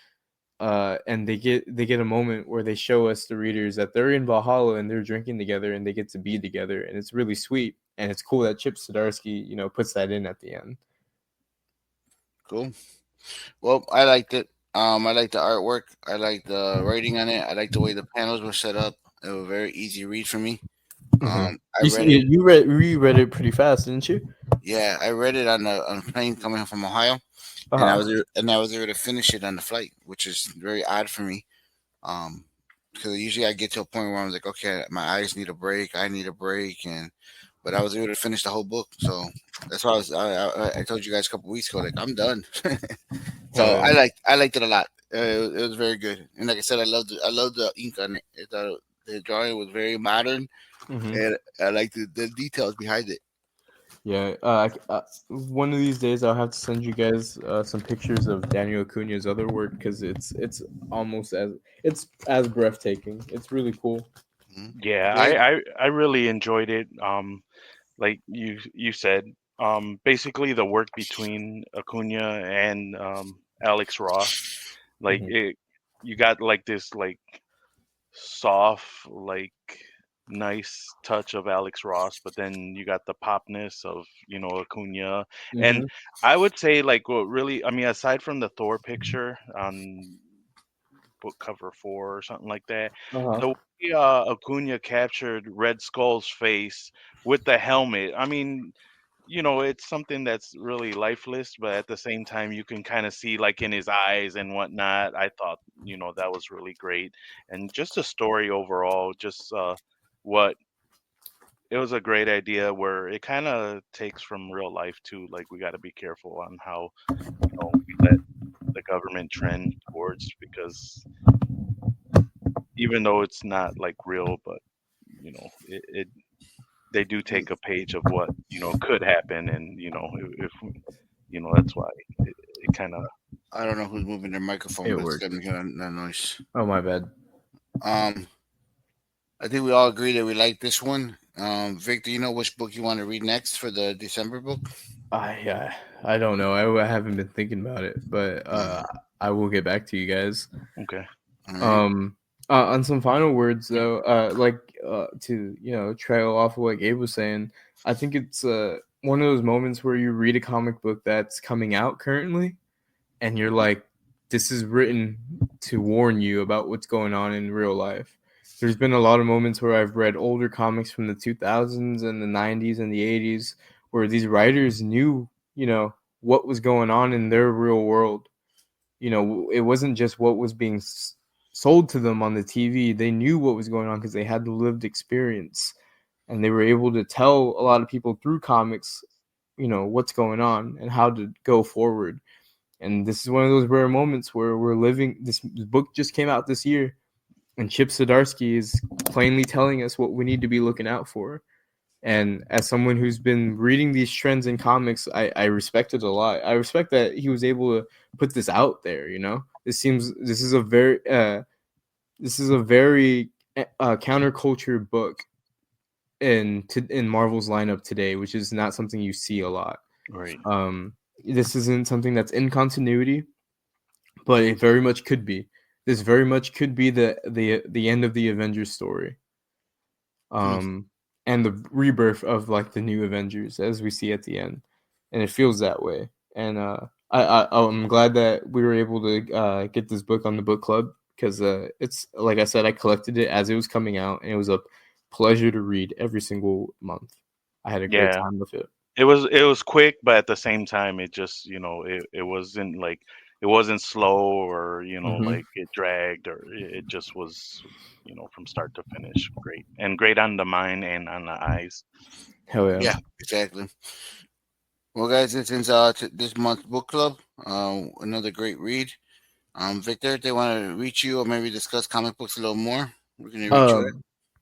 And they get a moment where they show us, the readers, that they're in Valhalla and they're drinking together and they get to be together, and it's really sweet. and it's cool that Chip Zdarsky, you know, puts that in at the end. Cool. Well, I liked it. I like the artwork. I like the writing on it. I like the way the panels were set up. It was a very easy read for me. I read it. You reread it pretty fast, didn't you? Yeah, I read it on a plane coming home from Ohio, and Uh-huh. I was able to finish it on the flight, which is very odd for me. Because usually I get to a point where I'm like, okay, my eyes need a break. I need a break, but I was able to finish the whole book. So that's why I told you guys a couple weeks ago, like I'm done. Hell So yeah. I liked it a lot. It was very good, and like I said, I loved the ink on it. The drawing was very modern, and I liked the details behind it. Yeah. One of these days I'll have to send you guys some pictures of Daniel Acuna's other work because it's almost as breathtaking. It's really cool. Yeah, Gabe? I really enjoyed it. Like you said, basically the work between Acuna and Alex Ross, like Mhm. it, you got like this like soft, like nice touch of Alex Ross, but then you got the popness of Acuna, and Mhm. I would say like what really, I mean, aside from the Thor picture on book cover 4 or something like that, Uh-huh. the way Acuna captured Red Skull's face with the helmet, I mean, it's something that's really lifeless, but at the same time, you can kind of see like in his eyes and whatnot. I thought, that was really great. And just the story overall, just what it was a great idea where it kind of takes from real life too. Like we got to be careful on how, we let the government trend towards, because even though it's not like real, but it they do take a page of what could happen, and that's why it kind of. I don't know who's moving their microphone, It but it's worked. gonna get that noise. Oh, my bad. Um, I think we all agree that we like this one. Victor, you know which book you want to read next for the December book? I don't know. I haven't been thinking about it, but I will get back to you guys. Okay. All right. Um, on some final words though, to trail off of what Gabe was saying, I think it's one of those moments where you read a comic book that's coming out currently, and you're like, this is written to warn you about what's going on in real life. There's been a lot of moments where I've read older comics from the 2000s and the 90s and the 80s where these writers knew, what was going on in their real world. It wasn't just what was being sold to them on the TV. They knew what was going on because they had the lived experience, and they were able to tell a lot of people through comics, what's going on and how to go forward. And this is one of those rare moments where we're living. This book just came out this year, and Chip Zdarsky is plainly telling us what we need to be looking out for. And as someone who's been reading these trends in comics, I respect it a lot. I respect that he was able to put this out there. This is a very counterculture book in Marvel's lineup today, which is not something you see a lot. Right. This isn't something that's in continuity, but it very much could be. This very much could be the end of the Avengers story. And the rebirth of like the new Avengers as we see at the end, and it feels that way. And I'm glad that we were able to get this book on the book club because it's like I said, I collected it as it was coming out, and it was a pleasure to read every single month. I had a great Yeah. time with it. It was quick, but at the same time, it just it wasn't slow, or Mm-hmm. like it dragged, or it just was from start to finish great, and great on the mind and on the eyes. Hell yeah. Yeah, exactly. Well, guys, since this month's book club, another great read. Victor, if they want to reach you or maybe discuss comic books a little more, we're gonna reach you at.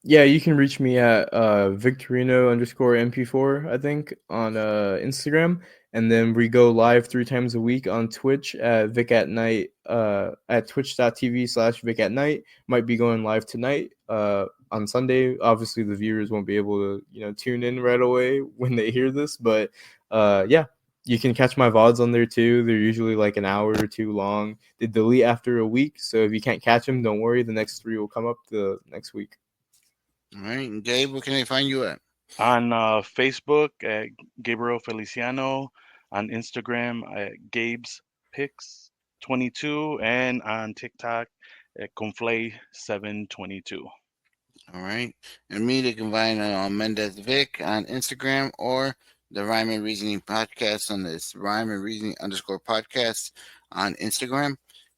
Yeah, you can reach me at Victorino_MP4, I think, on Instagram. And then we go live 3 times a week on Twitch at Vic at Night, at twitch.tv/Vic at Night. Might be going live tonight on Sunday. Obviously, the viewers won't be able to, tune in right away when they hear this. But yeah, you can catch my VODs on there too. They're usually like an hour or two long. They delete after a week. So if you can't catch them, don't worry. The next 3 will come up the next week. All right, and Gabe, where can they find you at? On Facebook at Gabriel Feliciano, on Instagram at Gabe's Pix 22, and on TikTok at Conflay722. All right. And me, they can find Mendez Vic on Instagram or the Rhyme and Reasoning podcast on this Rhyme and Reasoning underscore podcast on Instagram.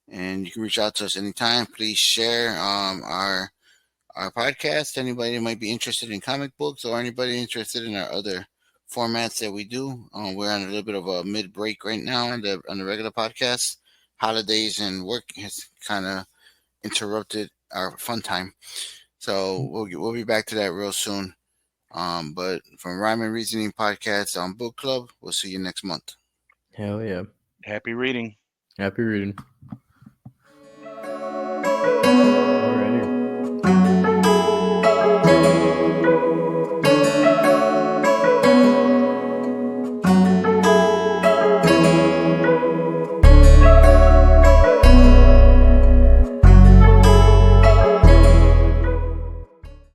And you can reach out to us anytime. Please share our podcast. Anybody that might be interested in comic books or anybody interested in our other formats that we do. We're on a little bit of a mid break right now on the regular podcast. Holidays and work has kind of interrupted our fun time. So we'll be back to that real soon. But from Rhyme and Reasoning Podcast on Book Club, we'll see you next month. Hell yeah. Happy reading. Happy reading.